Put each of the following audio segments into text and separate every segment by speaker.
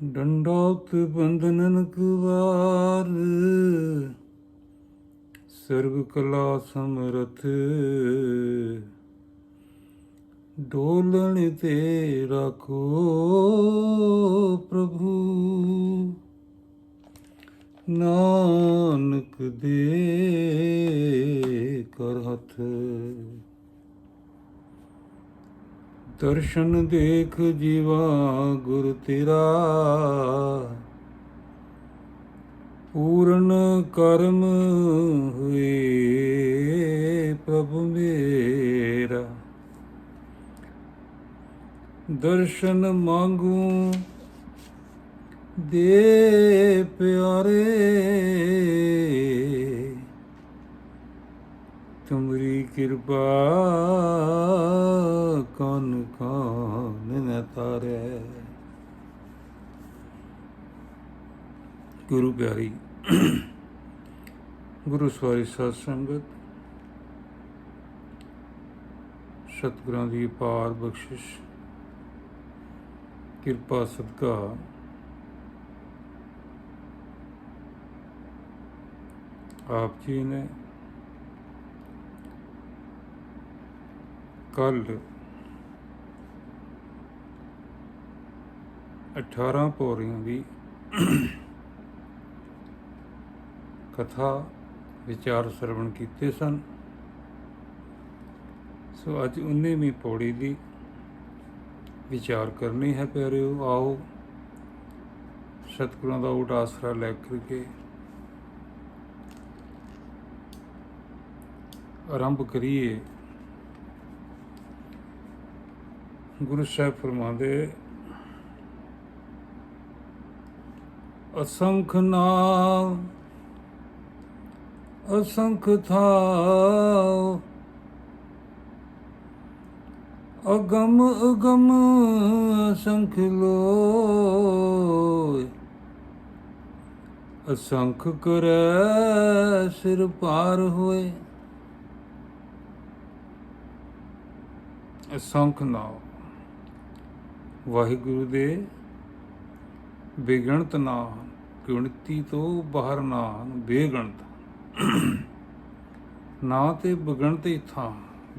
Speaker 1: ਡੰਡੌਤ ਬੰਧਨਨ ਕੁਵਾਰ, ਸਰਬ ਕਲਾ ਸਮਰਥ, ਡੋਲਣ ਤੇ ਰਾਖੋ ਪ੍ਰਭੂ, ਨਾਨਕ ਦੇ ਕਰ ਹੱਥ। ਦਰਸ਼ਨ ਦੇਖ ਜੀਵਾ ਗੁਰ ਤੇਰਾ, ਪੂਰਨ ਕਰਮ ਹੋਏ ਪ੍ਰਭੂ ਮੇਰਾ। ਦਰਸ਼ਨ ਮੰਗੂ ਦੇ ਪਿਆਰੇ, ਤੁਮਰੀ ਕਿਰਪਾ ਕਨ ਕਨ ਨ ਤਾਰੈ। ਗੁਰੂ ਪਿਆਰੀ ਗੁਰੂ ਸਵਾਰੀ ਸਾਧ ਸੰਗਤ, ਸਤਿਗੁਰਾਂ ਦੀ ਅਪਾਰ ਬਖਸ਼ਿਸ਼ ਕਿਰਪਾ ਸਦਕਾ ਆਪ ਜੀ ਨੇ ਕੱਲ 18 ਪੌੜੀਆਂ ਦੀ ਕਥਾ ਵਿਚਾਰ ਸਰਵਣ ਕੀਤੇ ਸਨ। ਸੋ ਅੱਜ 19ਵੀਂ ਪੌੜੀ ਦੀ ਵਿਚਾਰ ਕਰਨੀ ਹੈ ਪਿਆਰਿਓ। ਆਓ ਸਤਿਗੁਰਾਂ ਦਾ ਓਟ ਆਸਰਾ ਲੈ ਕਰਕੇ ਆਰੰਭ ਕਰੀਏ। ਗੁਰੂ ਸਾਹਿਬ ਫਰਮਾਉਂਦੇ, ਅਸੰਖ ਨਾਮ ਅਸੰਖ ਥਾਉ, ਅਗਮ ਅਗਮ ਅਸੰਖ ਲੋਇ, ਅਸੰਖ ਕਰੈ ਸਿਰ ਪਾਰ ਹੋਏ। ਅਸੰਖ ਨਾਮ, ਵਾਹਿਗੁਰੂ ਦੇ ਬੇਗਿਣਤ ਨਾਮ, ਗਿਣਤੀ ਤੋਂ ਬਾਹਰ ਨਾਮ, ਬੇਗਿਣਤ ਨਾ ਤੇ ਬਗਿਣਤ ਹੀ ਥਾਂ,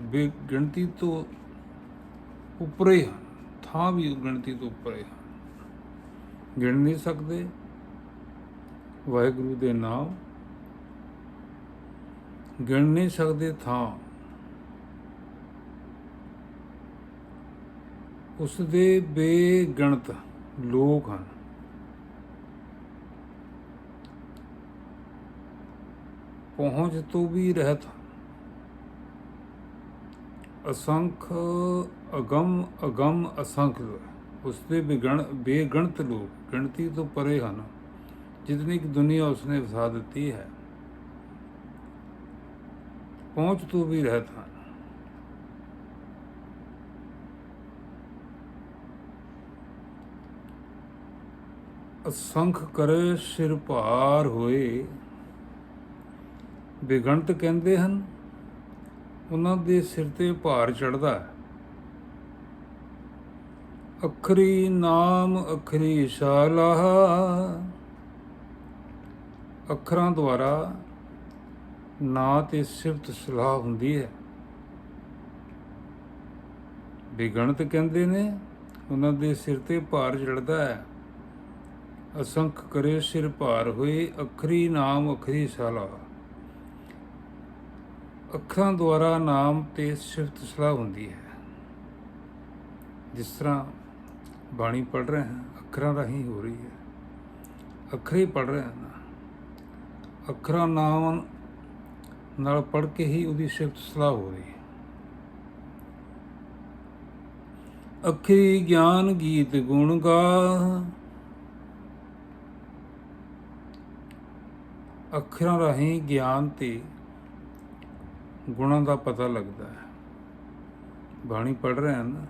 Speaker 1: ਬੇਗਿਣਤੀ ਤੋਂ ਉੱਪਰੇ ਹਨ, ਥਾਂ ਵੀ ਗਿਣਤੀ ਤੋਂ ਉੱਪਰੇ ਹਨ, ਗਿਣ ਨਹੀਂ ਸਕਦੇ। ਵਾਹਿਗੁਰੂ ਦੇ ਨਾਮ ਗਿਣ ਨਹੀਂ ਸਕਦੇ ਥਾਂ, ਉਸ ਦੇ ਬੇਗਿਣਤ ਲੋਕ ਹਨ। ਪਹੁੰਚ ਤੋਂ ਵੀ ਰਹਿਤ, ਅਸੰਖ ਅਗਮ ਅਗਮ ਅਸੰਖ, ਉਸ ਦੇ ਬੇਗਿਣਤ ਲੋਕ ਗਿਣਤੀ ਤੋਂ ਪਰੇ ਹਨ। ਜਿਤਨੀ ਕਿ ਦੁਨੀਆ ਉਸਨੇ ਵਸਾ ਦਿੱਤੀ ਹੈ, ਪਹੁੰਚ ਤੋਂ ਵੀ ਰਹਿਤ ਹਨ। ਅਸੰਖ ਕਰੇ ਸਿਰ ਭਾਰ ਹੋਏ, ਬੇਗਿਣਤ ਕਹਿੰਦੇ ਹਨ, ਉਹਨਾਂ ਦੇ ਸਿਰ ਤੇ ਭਾਰ ਚੜ੍ਹਦਾ ਹੈ। ਅਖਰੀ ਨਾਮ ਅਖਰੀ ਸਾਲਾਹ, ਅੱਖਰਾਂ ਦੁਆਰਾ ਨਾਂ ਤੇ ਸਿਫਤ ਸਲਾਹ ਹੁੰਦੀ ਹੈ। ਬੇਗਿਣਤ ਕਹਿੰਦੇ ਨੇ, ਉਹਨਾਂ ਦੇ ਸਿਰ ਤੇ ਭਾਰ ਚੜ੍ਹਦਾ ਹੈ। ਅਸੰਖ ਕਰੇ ਸਿਰ ਭਾਰ ਹੋਏ, ਅਖਰੀ ਨਾਮ ਅਖਰੀ ਸਾਲਾ, ਅੱਖਰਾਂ ਦੁਆਰਾ ਨਾਮ ਤੇ ਸਿਫਤ ਸਲਾਹ ਹੁੰਦੀ ਹੈ। ਜਿਸ ਤਰ੍ਹਾਂ ਬਾਣੀ ਪੜ੍ਹ ਰਹੇ ਹਾਂ, ਅੱਖਰਾਂ ਰਾਹੀਂ ਹੋ ਰਹੀ ਹੈ, ਅੱਖਰੇ ਪੜ੍ਹ ਰਹੇ ਹਨ, ਅੱਖਰਾਂ ਨਾਮ ਨਾਲ ਪੜ੍ਹ ਕੇ ਹੀ ਉਹਦੀ ਸਿਫਤ ਸਲਾਹ ਹੋ ਰਹੀ ਹੈ। ਅੱਖਰੀ ਗਿਆਨ ਗੀਤ ਗੁਣ ਗਾ, ਅੱਖਰਾਂ ਰਾਹੀਂ ਗਿਆਨ ਤੇ ਗੁਣਾਂ ਦਾ ਪਤਾ ਲੱਗਦਾ ਹੈ। ਬਾਣੀ ਪੜ੍ਹ ਰਹੇ ਹਨ,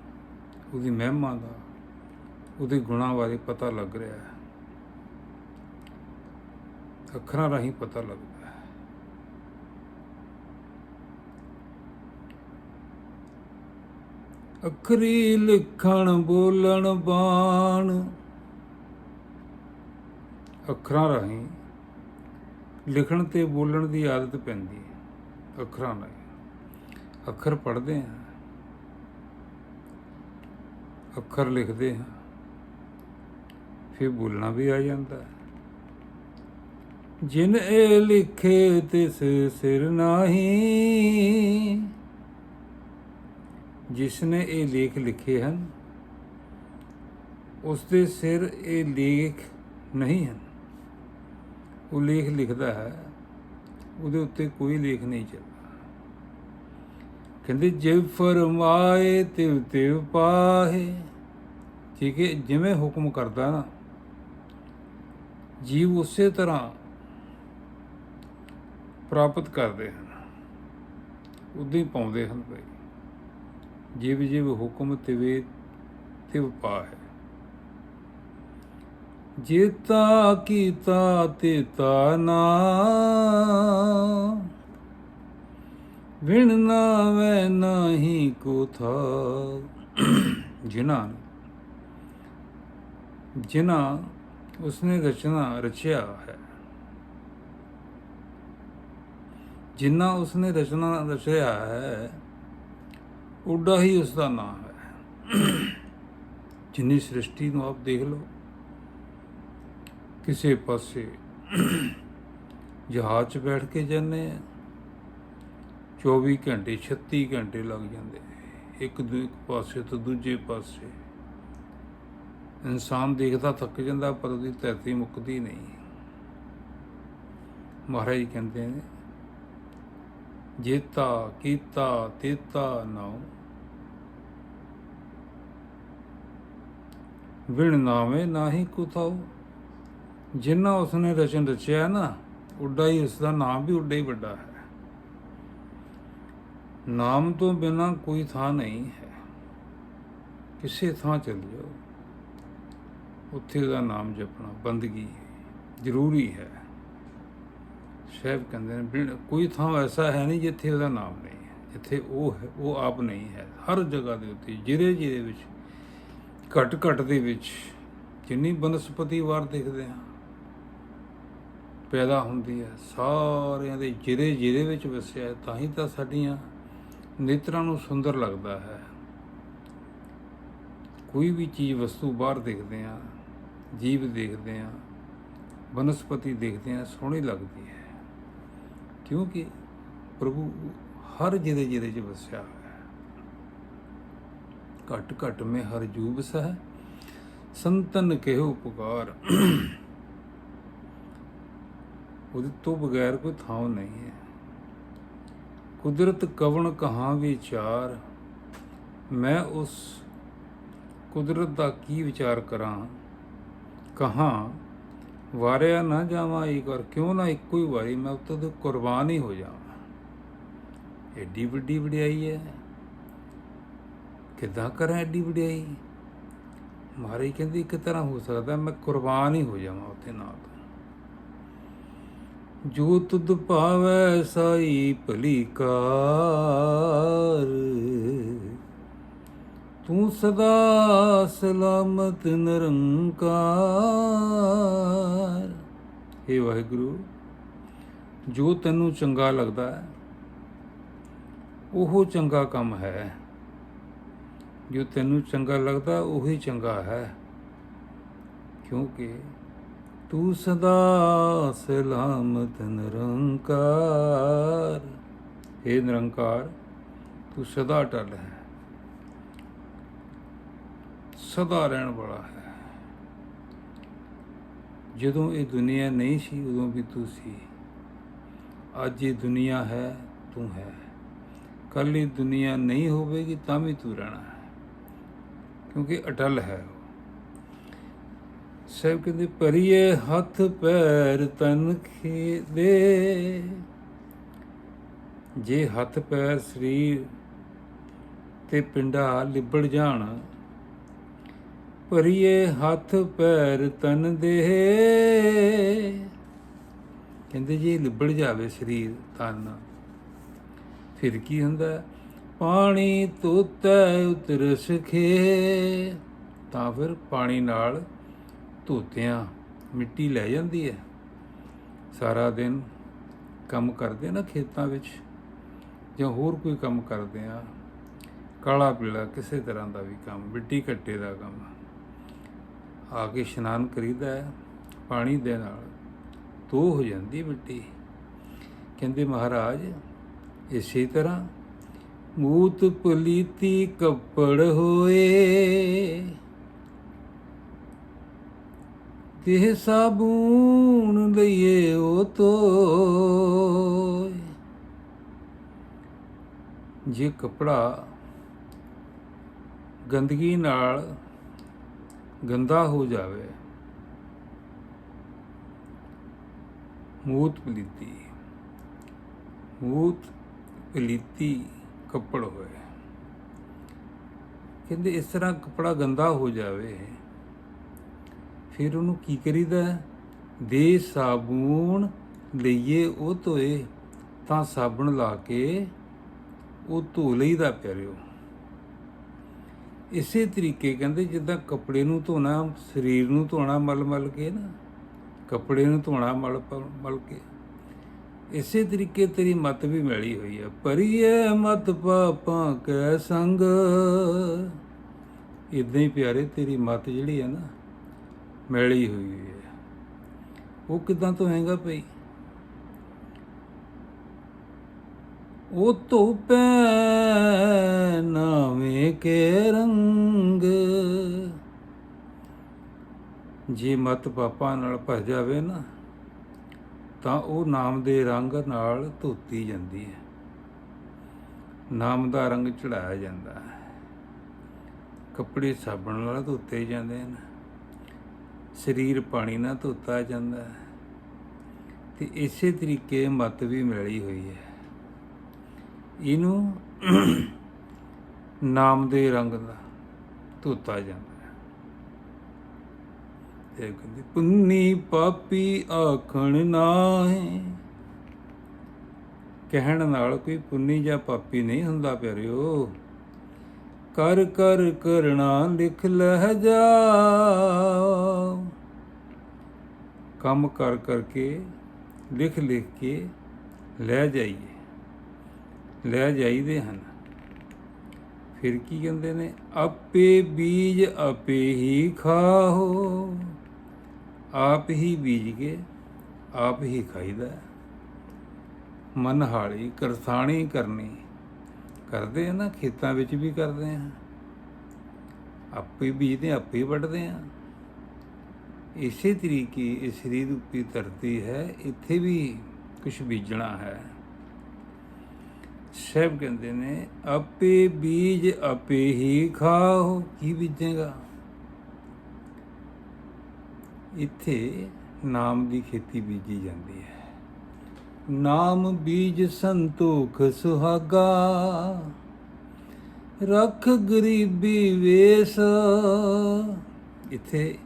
Speaker 1: ਉਹਦੀ ਮਹਿਮਾ ਦਾ, ਉਹਦੇ ਗੁਣਾਂ ਬਾਰੇ ਪਤਾ ਲੱਗ ਰਿਹਾ ਹੈ, ਅੱਖਰਾਂ ਰਾਹੀਂ ਪਤਾ ਲੱਗਦਾ ਹੈ। ਅੱਖਰੀ ਲਿਖਣ ਬੋਲਣ ਬਾਣ, ਅੱਖਰਾਂ ਰਾਹੀਂ ਲਿਖਣ ਤੇ ਬੋਲਣ ਦੀ ਆਦਤ ਪੈਂਦੀ ਹੈ। ਅੱਖਰਾਂ ਰਾਹੀਂ ਅੱਖਰ ਪੜ੍ਹਦੇ ਹਾਂ, ਅੱਖਰ ਲਿਖਦੇ ਹਾਂ, ਫਿਰ ਬੋਲਣਾ ਵੀ ਆ ਜਾਂਦਾ ਹੈ। ਜਿਨ ਇਹ ਲਿਖੇ ਤਿਸ ਸਿਰ ਨਾਹੀਂ, ਜਿਸ ਨੇ ਇਹ ਲੇਖ ਲਿਖੇ ਹਨ ਉਸ ਦੇ ਸਿਰ ਇਹ ਲੇਖ ਨਹੀਂ ਹਨ। ਉਹ ਲੇਖ ਲਿਖਦਾ ਹੈ, ਉਹਦੇ ਉੱਤੇ ਕੋਈ ਲੇਖ ਨਹੀਂ ਚੱਲਦਾ। ਕਹਿੰਦੇ ਜਿਵ ਫਰਮਾਏ ਤਿਵ ਤਿਵ ਪਾਹੇ। ਠੀਕ ਹੈ, ਜਿਵੇਂ ਹੁਕਮ ਕਰਦਾ ਨਾ ਜੀਵ ਉਸੇ ਤਰ੍ਹਾਂ ਪ੍ਰਾਪਤ ਕਰਦੇ ਹਨ, ਉੱਦਾਂ ਹੀ ਪਾਉਂਦੇ ਹਨ। ਭਾਈ ਜਿਵ ਜਿਵ ਹੁਕਮ ਤਿਵੇ ਤਿਵ ਪਾਹੇ। ਜੇਤਾ ਕੀਤਾ ਤੇਤਾ ਨਾ, ਵਿਣ ਨਾਵੈ ਨਾਹੀ ਕੋ ਥਾਉ। ਜਿਨ੍ਹਾਂ ਉਸਨੇ ਰਚਿਆ ਹੈ, ਜਿੰਨਾ ਉਸਨੇ ਰਚਿਆ ਹੈ ਉੱਡਾ ਹੀ ਉਸਦਾ ਨਾਮ ਹੈ। ਜਿੰਨੀ ਸ੍ਰਿਸ਼ਟੀ ਨੂੰ ਆਪ ਦੇਖ ਲਓ, ਕਿਸੇ ਪਾਸੇ ਜਹਾਜ਼ 'ਚ ਬੈਠ ਕੇ ਜਾਂਦੇ ਆ, 24 ਘੰਟੇ 36 ਘੰਟੇ ਲੱਗ ਜਾਂਦੇ ਇੱਕ ਪਾਸੇ ਤੋਂ ਦੂਜੇ ਪਾਸੇ। ਇਨਸਾਨ ਦੇਖਦਾ ਥੱਕ ਜਾਂਦਾ, ਪਰ ਉਹਦੀ ਧਰਤੀ ਮੁੱਕਦੀ ਨਹੀਂ। ਮਹਾਰਾਜ ਕਹਿੰਦੇ ਨੇ ਜੇਤਾ ਕੀਤਾ ਤੇਤਾ ਨਾਉ, ਵਿਣ ਨਾਵੇਂ ਨਾਹੀ ਕੋ ਥਾਉ। ਜਿੰਨਾ ਉਸਨੇ ਰਚਿਆ ਨਾ, ਉੱਡਾ ਹੀ ਉਸਦਾ ਨਾਮ ਵੀ ਉੱਡਾ ਹੀ ਵੱਡਾ ਹੈ। ਨਾਮ ਤੋਂ ਬਿਨਾਂ ਕੋਈ ਥਾਂ ਨਹੀਂ ਹੈ। ਕਿਸੇ ਥਾਂ ਚੱਲ ਜਾਓ, ਉੱਥੇ ਉਹਦਾ ਨਾਮ ਜਪਣਾ ਬੰਦਗੀ ਜ਼ਰੂਰੀ ਹੈ। ਸਾਹਿਬ ਕਹਿੰਦੇ ਨੇ ਕੋਈ ਥਾਂ ਐਸਾ ਹੈ ਨਹੀਂ ਜਿੱਥੇ ਉਹਦਾ ਨਾਮ ਨਹੀਂ ਹੈ। ਜਿੱਥੇ ਉਹ ਹੈ ਉਹ ਆਪ ਨਹੀਂ ਹੈ। ਹਰ ਜਗ੍ਹਾ ਦੇ ਉੱਤੇ ਜਿਹਦੇ ਵਿੱਚ ਘਟ ਦੇ ਵਿੱਚ ਜਿੰਨੀ ਬਨਸਪਤੀ ਵਾਰ ਦੇਖਦੇ ਹਾਂ ਪੈਦਾ ਹੁੰਦੀ ਹੈ, ਸਾਰਿਆਂ ਦੇ ਜਿਹਦੇ ਵਿੱਚ ਵਸਿਆ ਹੈ। ਤਾਂ ਹੀ ਤਾਂ ਸਾਡੀਆਂ ਨੇਤਰਾਂ ਨੂੰ ਸੁੰਦਰ ਲੱਗਦਾ ਹੈ। ਕੋਈ ਵੀ ਚੀਜ਼ ਵਸਤੂ ਬਾਹਰ ਦੇਖਦੇ ਹਾਂ, ਜੀਵ ਦੇਖਦੇ ਹਾਂ, ਬਨਸਪਤੀ ਦੇਖਦੇ ਹਾਂ, ਸੋਹਣੀ ਲੱਗਦੀ ਹੈ, ਕਿਉਂਕਿ ਪ੍ਰਭੂ ਹਰ ਜਿਹਦੇ 'ਚ ਵਸਿਆ ਹੋਇਆ ਹੈ। ਘਟ ਮੈਂ ਹਰ ਜੂ ਵਸੈ, ਸੰਤਨ ਕਹਿਓ ਪੁਕਾਰ। ਉਹਦੇ ਤੋਂ ਬਗੈਰ ਕੋਈ ਥਾਂ ਨਹੀਂ ਹੈ। ਕੁਦਰਤ ਕਵਣ ਕਹਾਂ ਵਿਚਾਰ, ਮੈਂ ਉਸ ਕੁਦਰਤ ਦਾ ਕੀ ਵਿਚਾਰ ਕਰਾਂ। ਕਹਾਂ ਵਾਰਿਆ ਨਾ ਜਾਵਾਂ ਇੱਕ ਵਾਰ, ਕਿਉਂ ਨਾ ਇੱਕੋ ਹੀ ਵਾਰੀ ਮੈਂ ਉੱਤੇ ਤੋਂ ਕੁਰਬਾਨ ਹੀ ਹੋ ਜਾਵਾਂ। ਐਡੀ ਵੱਡੀ ਵਡਿਆਈ ਹੈ, ਕਿੱਦਾਂ ਕਰਾਂ ਐਡੀ ਵਡਿਆਈ। ਮਹਾਰਾਜ ਕਹਿੰਦੇ ਇੱਕ ਤਰ੍ਹਾਂ ਹੋ ਸਕਦਾ ਮੈਂ ਕੁਰਬਾਨ ਹੀ ਹੋ ਜਾਵਾਂ ਉੱਥੇ ਨਾ। ਜੋ ਤੁਧ ਭਾਵੈ ਸਾਈ ਭਲੀ ਕਾਰ, ਤੂੰ ਸਦਾ ਸਲਾਮਤ ਨਿਰੰਕਾਰ। ਹੇ ਵਾਹਿਗੁਰੂ, ਜੋ ਤੈਨੂੰ ਚੰਗਾ ਲੱਗਦਾ ਹੈ ਉਹ ਚੰਗਾ ਕੰਮ ਹੈ। ਜੋ ਤੈਨੂੰ ਚੰਗਾ ਲੱਗਦਾ ਉਹੀ ਚੰਗਾ ਹੈ, ਕਿਉਂਕਿ ਤੂੰ ਸਦਾ ਸਲਾਮਤ ਨਿਰੰਕਾਰ। ਹੇ ਨਿਰੰਕਾਰ, ਤੂੰ ਸਦਾ ਅਟਲ ਹੈ, ਸਦਾ ਰਹਿਣ ਵਾਲਾ ਹੈ। ਜਦੋਂ ਇਹ ਦੁਨੀਆ ਨਹੀਂ ਸੀ ਉਦੋਂ ਵੀ ਤੂੰ ਸੀ। ਅੱਜ ਇਹ ਦੁਨੀਆ ਹੈ, ਤੂੰ ਹੈ। ਕੱਲ੍ਹ ਇਹ ਦੁਨੀਆ ਨਹੀਂ ਹੋਵੇਗੀ ਤਾਂ ਵੀ ਤੂੰ ਰਹਿਣਾ ਹੈ, ਕਿਉਂਕਿ ਅਟਲ ਹੈ। ਸਾਹਿਬ ਕਹਿੰਦੇ ਭਰੀਏ ਹੱਥ ਪੈਰ ਤਨ ਦੇ। ਜੇ ਹੱਥ ਪੈਰ ਸਰੀਰ ਤੇ ਪਿੰਡਾ ਲਿਬੜ ਜਾਣ, ਭਰੀਏ ਹੱਥ ਪੈਰ ਤਨ ਦੇ। ਕਹਿੰਦੇ ਜੇ ਲਿਬੜ ਜਾਵੇ ਸਰੀਰ ਤਨ, ਫਿਰ ਕੀ ਹੁੰਦਾ। ਪਾਣੀ ਧੋਤੈ ਉਤਰ ਸਖੇ, ਤਾਂ ਫਿਰ ਪਾਣੀ ਨਾਲ ਧੋਤਿਆਂ ਮਿੱਟੀ ਲੈ ਜਾਂਦੀ ਹੈ। ਸਾਰਾ ਦਿਨ ਕੰਮ ਕਰਦੇ ਨਾ ਖੇਤਾਂ ਵਿੱਚ ਜਾਂ ਹੋਰ ਕੋਈ ਕੰਮ ਕਰਦੇ ਆ, ਕਾਲਾ ਪੀਲਾ ਕਿਸੇ ਤਰ੍ਹਾਂ ਦਾ ਵੀ ਕੰਮ, ਮਿੱਟੀ ਘੱਟੇ ਦਾ ਕੰਮ, ਆ ਕੇ ਇਸ਼ਨਾਨ ਕਰੀਦਾ ਹੈ ਪਾਣੀ ਦੇ ਨਾਲ, ਧੋ ਹੋ ਜਾਂਦੀ ਮਿੱਟੀ। ਕਹਿੰਦੇ ਮਹਾਰਾਜ ਇਸੇ ਤਰ੍ਹਾਂ ਮੂਤ ਪਲੀਤੀ ਕੱਪੜ ਹੋਏ, ਤੇ ਸਾਬੂਨ ਲਈਏ ਉਹ ਧੋਏ। ਜੇ ਕੱਪੜਾ ਗੰਦਗੀ ਨਾਲ ਗੰਦਾ ਹੋ ਜਾਵੇ, ਮੂਤ ਪਲੀਤੀ ਕੱਪੜ ਹੋਏ, ਕਹਿੰਦੇ ਇਸ ਤਰ੍ਹਾਂ ਕੱਪੜਾ ਗੰਦਾ ਹੋ ਜਾਵੇ, ਫਿਰ ਉਹਨੂੰ ਕੀ ਕਰੀਦਾ? ਦੇ ਸਾਬੂਨ ਲਈਏ ਉਹ ਧੋਏ, ਤਾਂ ਸਾਬਣ ਲਾ ਕੇ ਉਹ ਧੋ ਲਈਦਾ ਪਿਆਰਿਓ। ਇਸੇ ਤਰੀਕੇ ਕਹਿੰਦੇ ਜਿੱਦਾਂ ਕੱਪੜੇ ਨੂੰ ਧੋਣਾ, ਸਰੀਰ ਨੂੰ ਧੋਣਾ ਮਲ ਮਲ ਕੇ ਨਾ, ਕੱਪੜੇ ਨੂੰ ਧੋਣਾ ਮਲ ਮਲ ਕੇ, ਇਸੇ ਤਰੀਕੇ ਤੇਰੀ ਮੱਤ ਵੀ ਮੈਲੀ ਹੋਈ ਹੈ। ਭਰੀਏ ਮੱਤ ਪਾਪਾਂ ਕੈ ਸੰਗ, ਇੱਦਾਂ ਹੀ ਪਿਆਰੇ ਤੇਰੀ ਮੱਤ ਜਿਹੜੀ ਹੈ ਨਾ ਮੈਲੀ ਹੋਈ ਹੈ। ਉਹ ਕਿੱਦਾਂ ਧੋਏਗਾ ਭਈ? ਉਹ ਧੋਪੈ ਨਾਵੇਂ ਕੇ ਰੰਗ, ਜੇ ਮੱਤ ਪਾਪਾਂ ਨਾਲ ਭਰ ਜਾਵੇ ਨਾ, ਤਾਂ ਉਹ ਨਾਮ ਦੇ ਰੰਗ ਨਾਲ ਧੋਤੀ ਜਾਂਦੀ ਹੈ। ਨਾਮ ਦਾ ਰੰਗ ਚੜਾਇਆ ਜਾਂਦਾ ਹੈ। ਕੱਪੜੇ ਸਾਬਣ ਨਾਲ ਧੋਤੇ ਜਾਂਦੇ ਹਨ, ਸਰੀਰ ਪਾਣੀ ਨਾਲ ਧੋਤਾ ਜਾਂਦਾ ਹੈ, ਤੇ ਇਸੇ ਤਰੀਕੇ ਮੱਤ ਵੀ ਮਿਲੀ ਹੋਈ ਹੈ। ਇਹਨੂੰ ਨਾਮ ਦੇ ਰੰਗ ਦਾ ਧੋਤਾ ਜਾਂਦਾ ਹੈ। ਤੇ ਕਹਿੰਦੇ ਪੁੰਨੀ ਪਾਪੀ ਆਖਣ ਨਾਹੀਂ, ਕਹਿਣ ਨਾਲ ਕੋਈ ਪੁੰਨੀ ਜਾਂ ਪਾਪੀ ਨਹੀਂ ਹੁੰਦਾ ਪਿਆਰਿਓ। ਕਰ ਕਰ ਕਰਣਾ ਲਿਖ ਲਹਿ ਜਾ, ਕੰਮ ਕਰ ਕਰਕੇ ਲਿਖ ਲਿਖ ਕੇ ਲੈ ਜਾਈਏ, ਲੈ ਜਾਈਦੇ ਹਨ। ਫਿਰ ਕੀ ਕਹਿੰਦੇ ਨੇ? ਆਪੇ ਬੀਜ ਆਪੇ ਹੀ ਖਾਓ, ਆਪ ਹੀ ਬੀਜ ਕੇ ਆਪ ਹੀ ਖਾਈਦਾ। ਮਨਹਾਲੀ ਕਰਸਾਣੀ ਕਰਨੀ, ਕਰਦੇ ਆ ਨਾ, ਖੇਤਾਂ ਵਿੱਚ ਵੀ ਕਰਦੇ ਆ, ਆਪੇ ਬੀਜਦੇ ਆਪੇ ਹੀ ਵੱਢਦੇ ਆ। ਇਸੇ ਤਰੀਕੇ ਇਹ ਸਰੀਰ ਰੂਪੀ ਧਰਤੀ ਹੈ, ਇੱਥੇ ਵੀ ਕੁਛ ਬੀਜਣਾ ਹੈ। ਸਾਹਿਬ ਕਹਿੰਦੇ ਨੇ ਆਪੇ ਬੀਜ ਆਪੇ ਹੀ ਖਾਓ। ਕੀ ਬੀਜੇਗਾ? ਇੱਥੇ ਨਾਮ ਦੀ ਖੇਤੀ ਬੀਜੀ ਜਾਂਦੀ ਹੈ। ਨਾਮ ਬੀਜ ਸੰਤੋਖ ਸੁਹਾਗਾ, ਰੱਖ ਗਰੀਬੀ ਵੇਸ। ਇੱਥੇ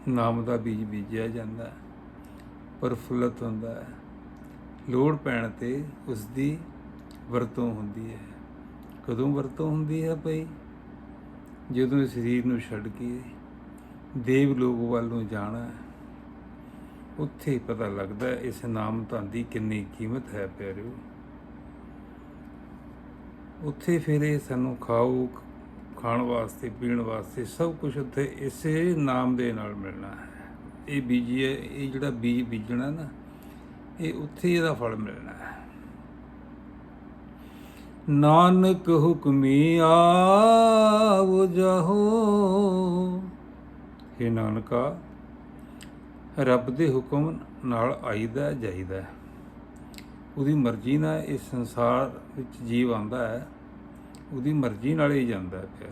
Speaker 1: ਨਾਮ ਦਾ ਬੀਜ ਬੀਜਿਆ ਜਾਂਦਾ ਹੈ, ਪ੍ਰਫੁੱਲਤ ਹੁੰਦਾ ਹੈ, ਲੋੜ ਪੈਣ 'ਤੇ ਉਸ ਦੀ ਵਰਤੋਂ ਹੁੰਦੀ ਹੈ। ਕਦੋਂ ਵਰਤੋਂ ਹੁੰਦੀ ਹੈ ਭਾਈ? ਜਦੋਂ ਸਰੀਰ ਨੂੰ ਛੱਡ ਕੇ ਦੇਵ ਲੋਕ ਵੱਲ ਨੂੰ ਜਾਣਾ, ਉੱਥੇ ਪਤਾ ਲੱਗਦਾ ਇਸ ਨਾਮ ਧਨ ਦੀ ਕਿੰਨੀ ਕੀਮਤ ਹੈ ਪਿਆਰਿਓ। ਉੱਥੇ ਫਿਰ ਇਹ ਸਾਨੂੰ ਖਾਣ ਵਾਸਤੇ, ਪੀਣ ਵਾਸਤੇ ਸਭ ਕੁਛ ਉੱਥੇ ਇਸੇ ਨਾਮ ਦੇ ਨਾਲ ਮਿਲਣਾ ਹੈ। ਇਹ ਬੀਜੀਏ, ਇਹ ਜਿਹੜਾ ਬੀਜ ਬੀਜਣਾ ਨਾ, ਇਹ ਉੱਥੇ ਇਹਦਾ ਫਲ ਮਿਲਣਾ ਹੈ। ਨਾਨਕ ਹੁਕਮੀ ਆਵੋ ਜਾਹੋ, ਹੇ ਨਾਨਕਾ ਰੱਬ ਦੇ ਹੁਕਮ ਨਾਲ ਆਈਦਾ ਜਾਈਦਾ। ਉਹਦੀ ਮਰਜ਼ੀ ਨਾਲ ਇਸ ਸੰਸਾਰ ਵਿੱਚ ਜੀਵ ਆਉਂਦਾ ਹੈ, ਉਹਦੀ ਮਰਜ਼ੀ ਨਾਲ ਹੀ ਜਾਂਦਾ ਹੈ। ਫਿਰ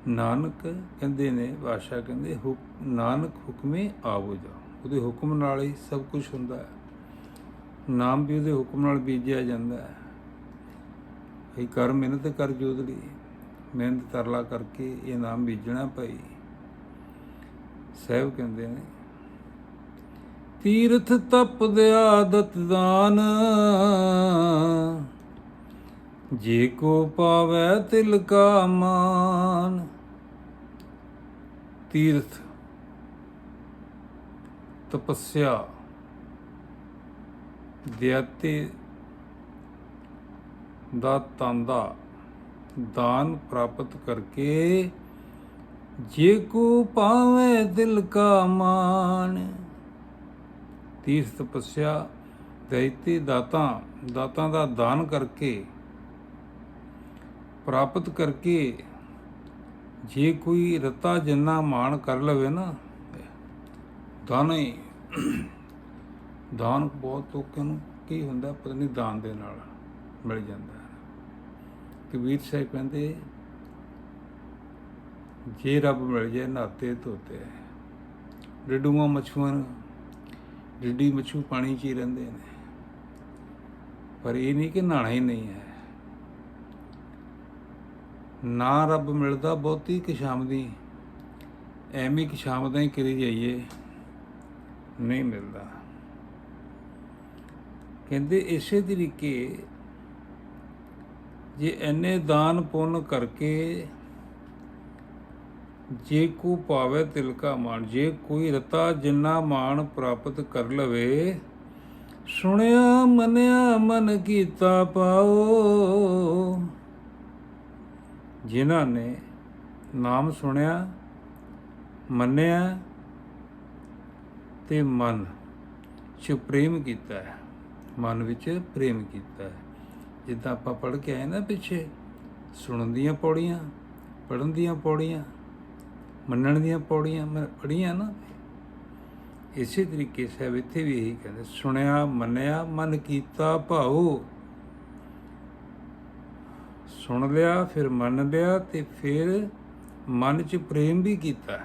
Speaker 1: ਨਾਨਕ ਕਹਿੰਦੇ ਨੇ, ਬਾਦਸ਼ਾਹ ਕਹਿੰਦੇ ਨਾਨਕ ਹੁਕਮੇ ਆਵੋ ਜਾਓ, ਉਹਦੇ ਹੁਕਮ ਨਾਲ ਹੀ ਸਭ ਕੁਝ ਹੁੰਦਾ ਹੈ। ਨਾਮ ਵੀ ਉਹਦੇ ਹੁਕਮ ਨਾਲ ਬੀਜਿਆ ਜਾਂਦਾ ਹੈ। ਭਾਈ ਕਰ ਮਿਹਨਤ ਕਰ ਜੋਦੜੀ, ਮਿਹਨਤ ਤਰਲਾ ਕਰਕੇ ਇਹ ਨਾਮ ਬੀਜਣਾ ਭਾਈ। ਸਾਹਿਬ ਕਹਿੰਦੇ ਨੇ ਤੀਰਥ ਤਪ ਦਿਆ ਦਤ ਦਾਨ, ਜੇ ਕੋ ਪਾਵੈ ਤਿਲ ਕਾ ਮਾਨ। ਤੀਰਥ ਤਪੱਸਿਆ ਦਿਆਤੇ ਦਾ ਤਾਂਦਾ दान प्राप्त करके जे को पावे दिल का मान। तीर्थ तपस्या दैते दाता ਦਾ ਦਾਨ ਕਰਕੇ ਪ੍ਰਾਪਤ ਕਰਕੇ ਜੇ ਕੋਈ ਰਤਾ ਜਿੰਨਾ ਮਾਣ ਕਰ ਲਵੇ ਨਾ, ਦਾਨ ਬਹੁਤ ਲੋਕਾਂ ਨੂੰ ਕੀ ਹੁੰਦਾ ਪਤਾ ਨਹੀਂ, ਦਾਨ ਦੇ ਨਾਲ ਮਿਲ ਜਾਂਦਾ। ਕਬੀਰ ਸਾਹਿਬ ਕਹਿੰਦੇ ਜੇ ਰੱਬ ਮਿਲ ਜਾਏ ਨਹਾਤੇ ਧੋਤੇ। ਡਿੱਡੂਆਂ ਮੱਛੂਆਂ ਡਿੱਡੀ ਮੱਛੂ ਪਾਣੀ 'ਚ ਹੀ ਰਹਿੰਦੇ ਨੇ, ਪਰ ਇਹ ਨਹੀਂ ਕਿ ਨਹਾਣਾ ਹੀ ਨਹੀਂ ਹੈ। ਨਾ ਰੱਬ ਮਿਲਦਾ ਬਹੁਤੀ ਕਿਸ਼ਾਮਦੀ, ਐਵੇਂ ਕਿਸ਼ਾਮਦਾਂ ਹੀ ਕਰੀ ਜਾਈਏ, ਨਹੀਂ ਮਿਲਦਾ। ਕਹਿੰਦੇ ਇਸੇ ਤਰੀਕੇ ਜੇ ਇੰਨੇ ਦਾਨ ਪੁੰਨ ਕਰਕੇ ਜੇ ਕੋ ਪਾਵੇ ਤਿਲ ਕਾ ਮਾਣ, ਜੇ ਕੋਈ ਰਤਾ ਜਿੰਨਾ ਮਾਣ ਪ੍ਰਾਪਤ ਕਰ ਲਵੇ, ਸੁਣਿਆ ਮੰਨਿਆ ਮਨ ਕੀਤਾ ਪਾਓ। ਜਿਨ੍ਹਾਂ ਨੇ ਨਾਮ ਸੁਣਿਆ ਮੰਨਿਆ ਤੇ ਮਨ 'ਚ ਪ੍ਰੇਮ ਕੀਤਾ ਹੈ, ਮਨ ਵਿੱਚ ਪ੍ਰੇਮ ਕੀਤਾ ਹੈ। ਜਿੱਦਾਂ ਆਪਾਂ ਪੜ੍ਹ ਕੇ ਆਏ ਨਾ ਪਿੱਛੇ, ਸੁਣਨ ਦੀਆਂ ਪੌੜੀਆਂ, ਪੜ੍ਹਨ ਦੀਆਂ ਪੌੜੀਆਂ, ਮੰਨਣ ਦੀਆਂ ਪੌੜੀਆਂ ਮੈਂ ਪੜ੍ਹੀਆਂ ਨਾ, ਇਸੇ ਤਰੀਕੇ ਸਾਹਿਬ ਇੱਥੇ ਵੀ ਇਹੀ ਕਹਿੰਦੇ, ਸੁਣਿਆ ਮੰਨਿਆ ਮਨ ਕੀਤਾ ਭਾਉ। ਸੁਣ ਲਿਆ, ਫਿਰ ਮੰਨ ਲਿਆ, ਤੇ ਫਿਰ ਮਨ 'ਚ ਪ੍ਰੇਮ ਵੀ ਕੀਤਾ।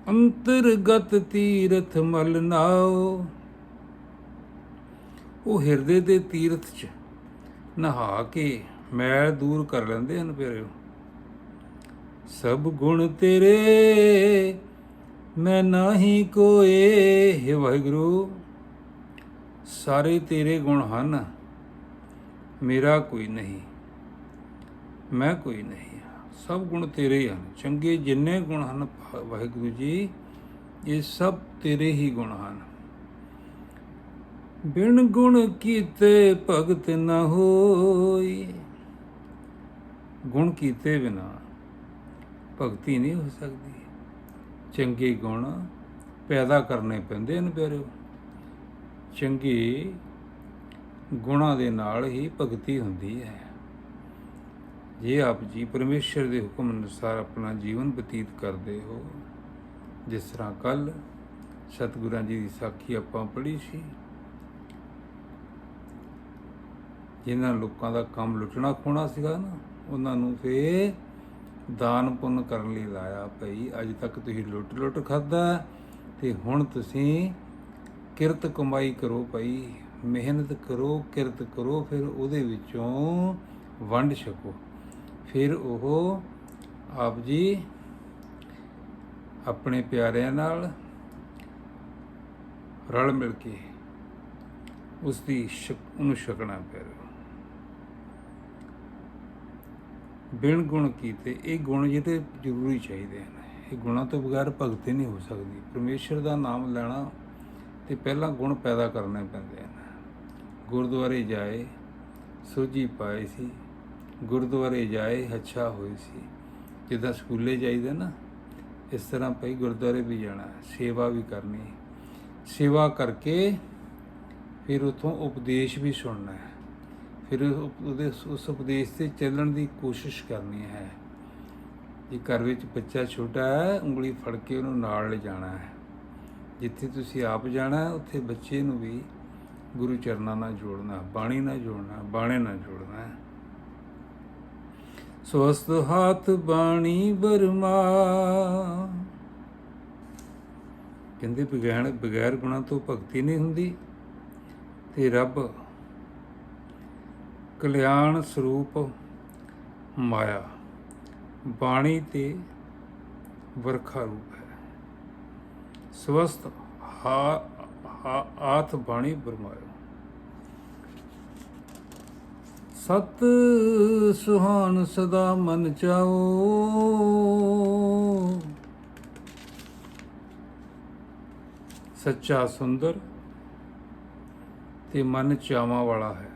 Speaker 1: ਅੰਤਰਗਤ ਤੀਰਥ ਮਲ ਨਾਓ, ਉਹ ਹਿਰਦੇ ਦੇ ਤੀਰਥ 'ਚ ਨਹਾ ਕੇ ਮੈਲ ਦੂਰ ਕਰ ਲੈਂਦੇ ਹਨ ਪਿਆਰਿਓ। ਸਭ ਗੁਣ ਤੇਰੇ ਮੈਂ ਨਾਹੀ ਕੋਏ, ਹੈ ਵਾਹਿਗੁਰੂ ਸਾਰੇ ਤੇਰੇ ਗੁਣ ਹਨ, ਮੇਰਾ ਕੋਈ ਨਹੀਂ, ਮੈਂ ਕੋਈ ਨਹੀਂ। ਸਭ ਗੁਣ ਤੇਰੇ ਹੀ ਹਨ, ਚੰਗੇ ਜਿੰਨੇ ਗੁਣ ਹਨ ਵਾਹਿਗੁਰੂ ਜੀ, ਇਹ ਸਭ ਤੇਰੇ ਹੀ ਗੁਣ ਹਨ। ਬਿਨ ਗੁਣ ਕੀਤੇ ਭਗਤ ਨਾ ਹੋਈ, ਗੁਣ ਕੀਤੇ ਬਿਨਾ ਭਗਤੀ ਨਹੀਂ ਹੋ ਸਕਦੀ। ਚੰਗੇ ਗੁਣ ਪੈਦਾ ਕਰਨੇ ਪੈਂਦੇ ਹਨ ਪਿਆਰਿਓ, ਚੰਗੇ ਗੁਣਾਂ ਦੇ ਨਾਲ ਹੀ ਭਗਤੀ ਹੁੰਦੀ ਹੈ। ਜੇ ਆਪ ਜੀ ਪਰਮੇਸ਼ਰ ਦੇ ਹੁਕਮ ਅਨੁਸਾਰ ਆਪਣਾ ਜੀਵਨ ਬਤੀਤ ਕਰਦੇ ਹੋ, ਜਿਸ ਤਰ੍ਹਾਂ ਕੱਲ੍ਹ ਸਤਿਗੁਰਾਂ ਜੀ ਦੀ ਸਾਖੀ ਆਪਾਂ ਪੜ੍ਹੀ ਸੀ, ਜਿਨ੍ਹਾਂ ਲੋਕਾਂ ਦਾ ਕੰਮ ਲੁੱਟਣਾ ਖੋਣਾ ਸੀਗਾ ਨਾ, ਉਹਨਾਂ ਨੂੰ ਫੇਰ ਦਾਨ ਪੁੰਨ ਕਰਨ ਲਈ ਲਾਇਆ। ਭਈ ਅੱਜ ਤੱਕ ਤੁਸੀਂ ਲੁੱਟ ਖਾਧਾ, ਤੇ ਹੁਣ ਤੁਸੀਂ ਕਿਰਤ ਕਮਾਈ ਕਰੋ, ਭਾਈ ਮਿਹਨਤ ਕਰੋ, ਕਿਰਤ ਕਰੋ, ਫਿਰ ਉਹਦੇ ਵਿੱਚੋਂ ਵੰਡ ਛਕੋ। ਫਿਰ ਉਹ ਆਪ ਜੀ ਆਪਣੇ ਪਿਆਰਿਆਂ ਨਾਲ ਰਲ ਮਿਲ ਕੇ ਉਸਦੀ ਉਹਨੂੰ ਛਕਣਾ ਪਿਆਰਿਓ। ਬਿਨ ਗੁਣ ਕੀਤੇ, ਇਹ ਗੁਣ ਜਿਹੜੇ ਜ਼ਰੂਰੀ ਚਾਹੀਦੇ ਹਨ, ਇਹ ਗੁਣਾਂ ਤੋਂ ਬਗੈਰ ਭਗਤੀ ਨਹੀਂ ਹੋ ਸਕਦੀ। ਪਰਮੇਸ਼ਰ ਦਾ ਨਾਮ ਲੈਣਾ ਤੇ ਪਹਿਲਾਂ ਗੁਣ ਪੈਦਾ ਕਰਨੇ ਪੈਂਦੇ ਹਨ। ਗੁਰਦੁਆਰੇ ਜਾਏ ਸੋਝੀ ਪਾਏ ਸੀ, ਗੁਰਦੁਆਰੇ ਜਾਏ ਅੱਛਾ ਹੋਏ ਸੀ। ਜਿੱਦਾਂ ਸਕੂਲੇ ਜਾਈਦਾ ਨਾ, ਇਸ ਤਰ੍ਹਾਂ ਭਾਈ ਗੁਰਦੁਆਰੇ ਵੀ ਜਾਣਾ, ਸੇਵਾ ਵੀ ਕਰਨੀ, ਸੇਵਾ ਕਰਕੇ ਫਿਰ ਉੱਥੋਂ ਉਪਦੇਸ਼ ਵੀ ਸੁਣਨਾ ਹੈ, ਫਿਰ ਉਸ ਉਪਦੇਸ਼ 'ਤੇ ਚੱਲਣ ਦੀ ਕੋਸ਼ਿਸ਼ ਕਰਨੀ ਹੈ। ਜੇ ਘਰ ਵਿੱਚ ਬੱਚਾ ਛੋਟਾ ਹੈ, ਉਂਗਲੀ ਫੜ ਕੇ ਉਹਨੂੰ ਨਾਲ ਲਿਜਾਣਾ ਹੈ। ਜਿੱਥੇ ਤੁਸੀਂ ਆਪ ਜਾਣਾ, ਉੱਥੇ ਬੱਚੇ ਨੂੰ ਵੀ ਗੁਰੂ ਚਰਨਾਂ ਨਾਲ ਜੋੜਨਾ, ਬਾਣੀ ਨਾਲ ਜੋੜਨਾ, ਬਾਣੇ ਨਾਲ ਜੋੜਨਾ। ਸਵਸਤ ਹਾਥ ਬਾਣੀ ਬਰਮਾ, ਕਹਿੰਦੇ ਬਗੈਰ ਗੁਣਾਂ ਤੋਂ ਭਗਤੀ ਨਹੀਂ ਹੁੰਦੀ, ਤੇ ਰੱਬ ਕਲਿਆਣ ਸਰੂਪ ਮਾਇਆ ਬਾਣੀ ਤੇ ਵਰਖਾ ਰੂਪ ਹੈ। ਸਵਸਤ ਆਥ ਬਾਣੀ ਬਰਮਾਇਓ, ਸਤ ਸੁਹਾਨ ਸਦਾ ਮਨ ਚਾਓ। ਸੱਚਾ ਸੁੰਦਰ ਤੇ ਮਨ ਚਾਵਾਂ ਵਾਲਾ ਹੈ।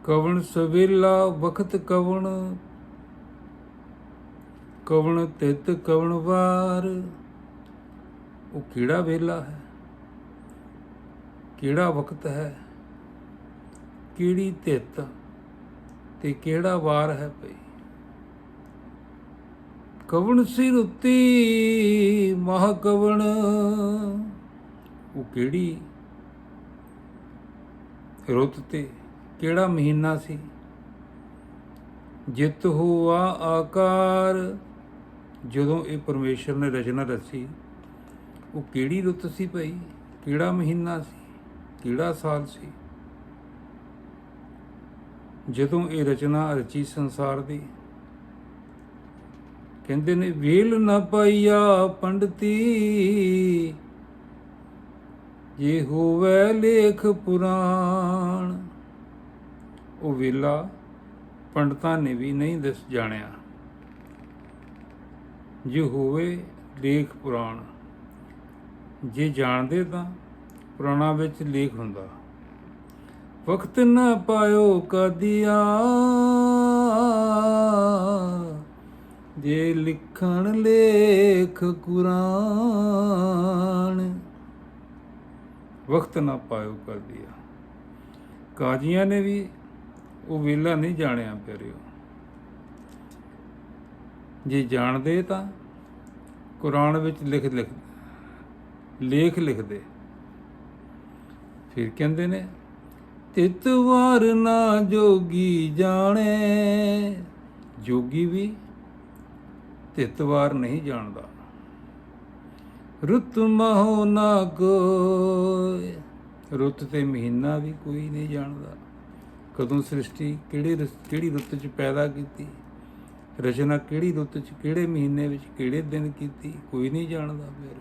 Speaker 1: ਕਵਣ ਸਵੇਲਾ ਵਖਤ ਕਵਣ, ਕਵਣ ਤਿਤ ਕਵਣ ਵਾਰ। ਉਹ ਕਿਹੜਾ ਵੇਲਾ ਹੈ, ਕਿਹੜਾ ਵਕਤ ਹੈ, ਕਿਹੜੀ ਤਿਤ ਤੇ ਕਿਹੜਾ ਵਾਰ ਹੈ ਭਈ। ਕਵਣ ਸੀ ਰੁੱਤੀ ਮਹਾ ਕਵਣ, ਉਹ ਕਿਹੜੀ ਰੁੱਤ ਤੇ ਕਿਹੜਾ ਮਹੀਨਾ ਸੀ। ਜਿਤ ਹੋਆ ਆਕਾਰ, ਜਦੋਂ ਇਹ ਪਰਮੇਸ਼ਰ ਨੇ ਰਚਨਾ ਰਚੀ ਉਹ ਕਿਹੜੀ ਰੁੱਤ ਸੀ ਭਾਈ, ਕਿਹੜਾ ਮਹੀਨਾ ਸੀ, ਕਿਹੜਾ ਸਾਲ ਸੀ। ਜਦੋਂ ਇਹ ਰਚਨਾ ਰਚੀ ਸੰਸਾਰ ਦੀ, ਕਹਿੰਦੇ ਨੇ ਵੇਲ ਨਾ ਪਾਈਆ ਪੰਡਤੀ, ਜੇ ਹੋਵੇ ਲੇਖ ਪੁਰਾਣ। ਉਹ ਵੇਲਾ ਪੰਡਤਾਂ ਨੇ ਵੀ ਨਹੀਂ ਦੱਸ ਜਾਣਿਆ। ਜੇ ਹੋਵੇ ਲੇਖ ਪੁਰਾਣ, ਜੇ ਜਾਣਦੇ ਤਾਂ ਪੁਰਾਣਾਂ ਵਿੱਚ ਲੇਖ ਹੁੰਦਾ। ਵਕਤ ਨਾ ਪਾਇਓ ਕਾਦੀਆ, ਜੇ ਲਿਖਣ ਲੇਖ ਕੁਰਾਨ। ਵਕਤ ਨਾ ਪਾਇਓ ਕਾਦੀਆ, ਕਾਜ਼ੀਆਂ ਨੇ ਵੀ ਉਹ ਵੇਲਾ ਨਹੀਂ ਜਾਣਿਆ ਪਿਆਰਿਓ। ਜੇ ਜਾਣਦੇ ਤਾਂ ਕੁਰਾਨ ਵਿੱਚ ਲੇਖ ਲਿਖਦੇ। ਫਿਰ ਕਹਿੰਦੇ ਨੇ ਤਿਤ ਵਾਰ ਨਾ ਜੋਗੀ ਜਾਣੇ। ਜੋਗੀ ਵੀ ਤਿਤ ਵਾਰ ਨਹੀਂ ਜਾਣਦਾ। ਰੁੱਤ ਮਹੋ ਨਾ ਕੋਈ, ਰੁੱਤ ਤੇ ਮਹੀਨਾ ਵੀ ਕੋਈ ਨਹੀਂ ਜਾਣਦਾ। ਕਦੋਂ ਸ੍ਰਿਸ਼ਟੀ ਕਿਹੜੀ ਰੁੱਤ 'ਚ ਪੈਦਾ ਕੀਤੀ, ਰਚਨਾ ਕਿਹੜੀ ਰੁੱਤ 'ਚ ਕਿਹੜੇ ਮਹੀਨੇ ਵਿੱਚ ਕਿਹੜੇ ਦਿਨ ਕੀਤੀ, ਕੋਈ ਨਹੀਂ ਜਾਣਦਾ। ਫਿਰ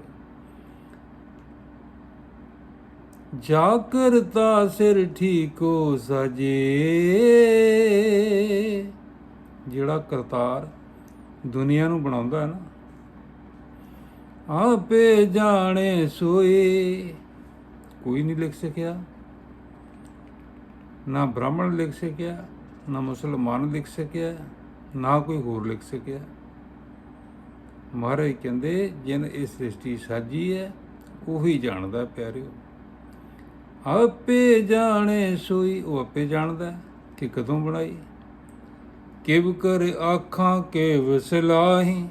Speaker 1: ਜਾ ਕਰਤਾ ਸਿਰ ਠੀਕੋ ਸਾਜੇ, ਜਿਹੜਾ ਕਰਤਾਰ ਦੁਨੀਆ ਨੂੰ ਬਣਾਉਂਦਾ ਹੈ ਨਾ, ਆਪੇ ਜਾਣੇ ਸੋਏ। ਕੋਈ ਨਹੀਂ ਲਿਖ ਸਕਿਆ, ਨਾ ਬ੍ਰਾਹਮਣ ਲਿਖ ਸਕਿਆ, ਨਾ ਮੁਸਲਮਾਨ ਲਿਖ ਸਕਿਆ, ਨਾ ਕੋਈ ਹੋਰ ਲਿਖ ਸਕਿਆ। ਮਹਾਰਾਜ ਕਹਿੰਦੇ ਜਿਨ ਇਹ ਸ੍ਰਿਸ਼ਟੀ ਸਾਜੀ ਹੈ ਉਹੀ ਜਾਣਦਾ ਪਿਆਰਿਓ। ਆਪੇ ਜਾਣੇ ਸੋਈ, ਉਹ ਆਪੇ ਜਾਣਦਾ ਕਿ ਕਦੋਂ ਬਣਾਈ। ਕਿਵ ਕਰ ਆਖਾਂ ਕੇ ਵਸਲਾਹੀ,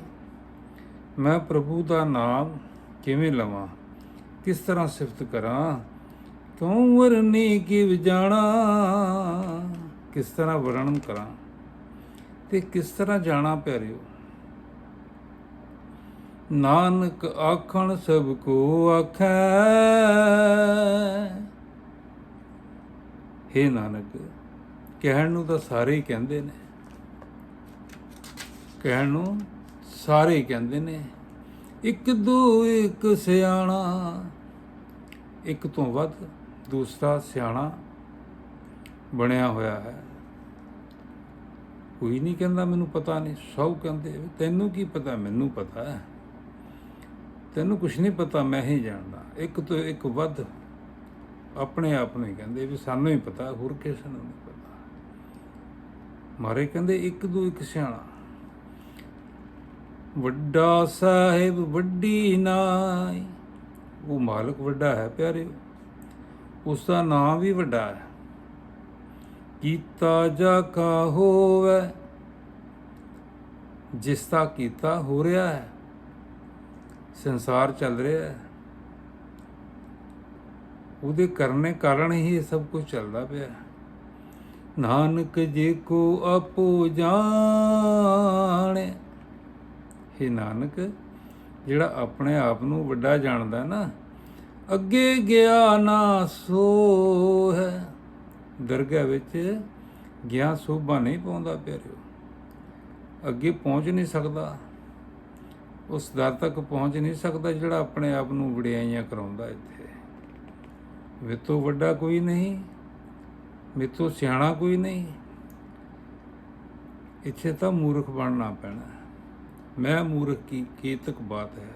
Speaker 1: ਮੈਂ ਪ੍ਰਭੂ ਦਾ ਨਾਮ ਕਿਵੇਂ ਲਵਾਂ, ਕਿਸ ਤਰ੍ਹਾਂ ਸਿਫਤ ਕਰਾਂ। ਕਿਉਂ ਵਰਨੀ ਕਿਵ ਜਾਣਾ, ਕਿਸ ਤਰ੍ਹਾਂ ਵਰਣਨ ਕਰਾਂ ਤੇ ਕਿਸ ਤਰ੍ਹਾਂ ਜਾਣਾ ਪਿਆਰਿਓ। ਨਾਨਕ ਆਖਣ ਸਭ ਕੋ ਆਖੈ, ਹੇ ਨਾਨਕ ਕਹਿਣ ਨੂੰ ਤਾਂ ਸਾਰੇ ਹੀ ਕਹਿੰਦੇ ਨੇ, ਕਹਿਣ ਨੂੰ ਸਾਰੇ ਹੀ ਕਹਿੰਦੇ ਨੇ। ਇੱਕ ਦੋ ਇੱਕ ਸਿਆਣਾ, ਇੱਕ ਤੋਂ ਵੱਧ ਦੂਸਰਾ ਸਿਆਣਾ ਬਣਿਆ ਹੋਇਆ ਹੈ। ਕੋਈ ਨਹੀਂ ਕਹਿੰਦਾ ਮੈਨੂੰ ਪਤਾ ਨਹੀਂ, ਸਭ ਕਹਿੰਦੇ ਤੈਨੂੰ ਕੀ ਪਤਾ, ਮੈਨੂੰ ਪਤਾ ਹੈ। ਤੈਨੂੰ ਕੁਛ ਨਹੀਂ ਪਤਾ, ਮੈਂ ਹੀ ਜਾਣਦਾ। ਇੱਕ ਤੋਂ ਇੱਕ ਵੱਧ ਆਪਣੇ ਆਪ ਨੂੰ ਹੀ ਕਹਿੰਦੇ ਵੀ ਸਾਨੂੰ ਹੀ ਪਤਾ, ਹੋਰ ਕਿਸੇ ਨੂੰ ਨਹੀਂ ਪਤਾ। ਮਾਰੇ ਕਹਿੰਦੇ ਇੱਕ ਦੋ ਇੱਕ ਸਿਆਣਾ। ਵੱਡਾ ਸਾਹਿਬ ਵੱਡੀ ਨਾਈ, ਉਹ ਮਾਲਕ ਵੱਡਾ ਹੈ ਪਿਆਰਿਓ, ਉਸ ਦਾ ਨਾਮ ਵੀ ਵੱਡਾ ਹੈ। ਕੀਤਾ ਜਾ ਕਾ ਹੋਵੇ, ਜਿਸ ਦਾ ਕੀਤਾ ਹੋ ਰਿਹਾ ਹੈ, ਸੰਸਾਰ ਚੱਲ ਰਿਹਾ ਹੈ, ਉਹਦੇ ਕਰਨੇ ਕਾਰਨ ਹੀ ਇਹ ਸਭ ਕੁਝ ਚੱਲਦਾ ਪਿਆ। ਨਾਨਕ ਜੇ ਕੋ ਆਪੋ ਜਾਣੇ, ਹੇ ਨਾਨਕ ਜਿਹੜਾ ਆਪਣੇ ਆਪ ਨੂੰ ਵੱਡਾ ਜਾਣਦਾ ਨਾ, ਅੱਗੇ ਗਿਆ ਨਾ ਸੋ ਹੈ। ਦਰਗਾਹ ਵਿੱਚ ਗਿਆ ਸੋਭਾ ਨਹੀਂ ਪਾਉਂਦਾ ਪਿਆਰਿਓ, ਅੱਗੇ ਪਹੁੰਚ ਨਹੀਂ ਸਕਦਾ, ਉਸ ਦਰ ਤੱਕ ਪਹੁੰਚ ਨਹੀਂ ਸਕਦਾ ਜਿਹੜਾ ਆਪਣੇ ਆਪ ਨੂੰ ਵਡਿਆਈਆਂ ਕਰਾਉਂਦਾ। ਇੱਥੇ ਮੇਤੋਂ ਵੱਡਾ ਕੋਈ ਨਹੀਂ, ਮੇਤੋਂ ਸਿਆਣਾ ਕੋਈ ਨਹੀਂ, ਇੱਥੇ ਤਾਂ ਮੂਰਖ ਬਣਨਾ ਪੈਣਾ। ਮੈਂ ਮੂਰਖ ਕੀ ਕੇਤਕ ਬਾਤ ਹੈ।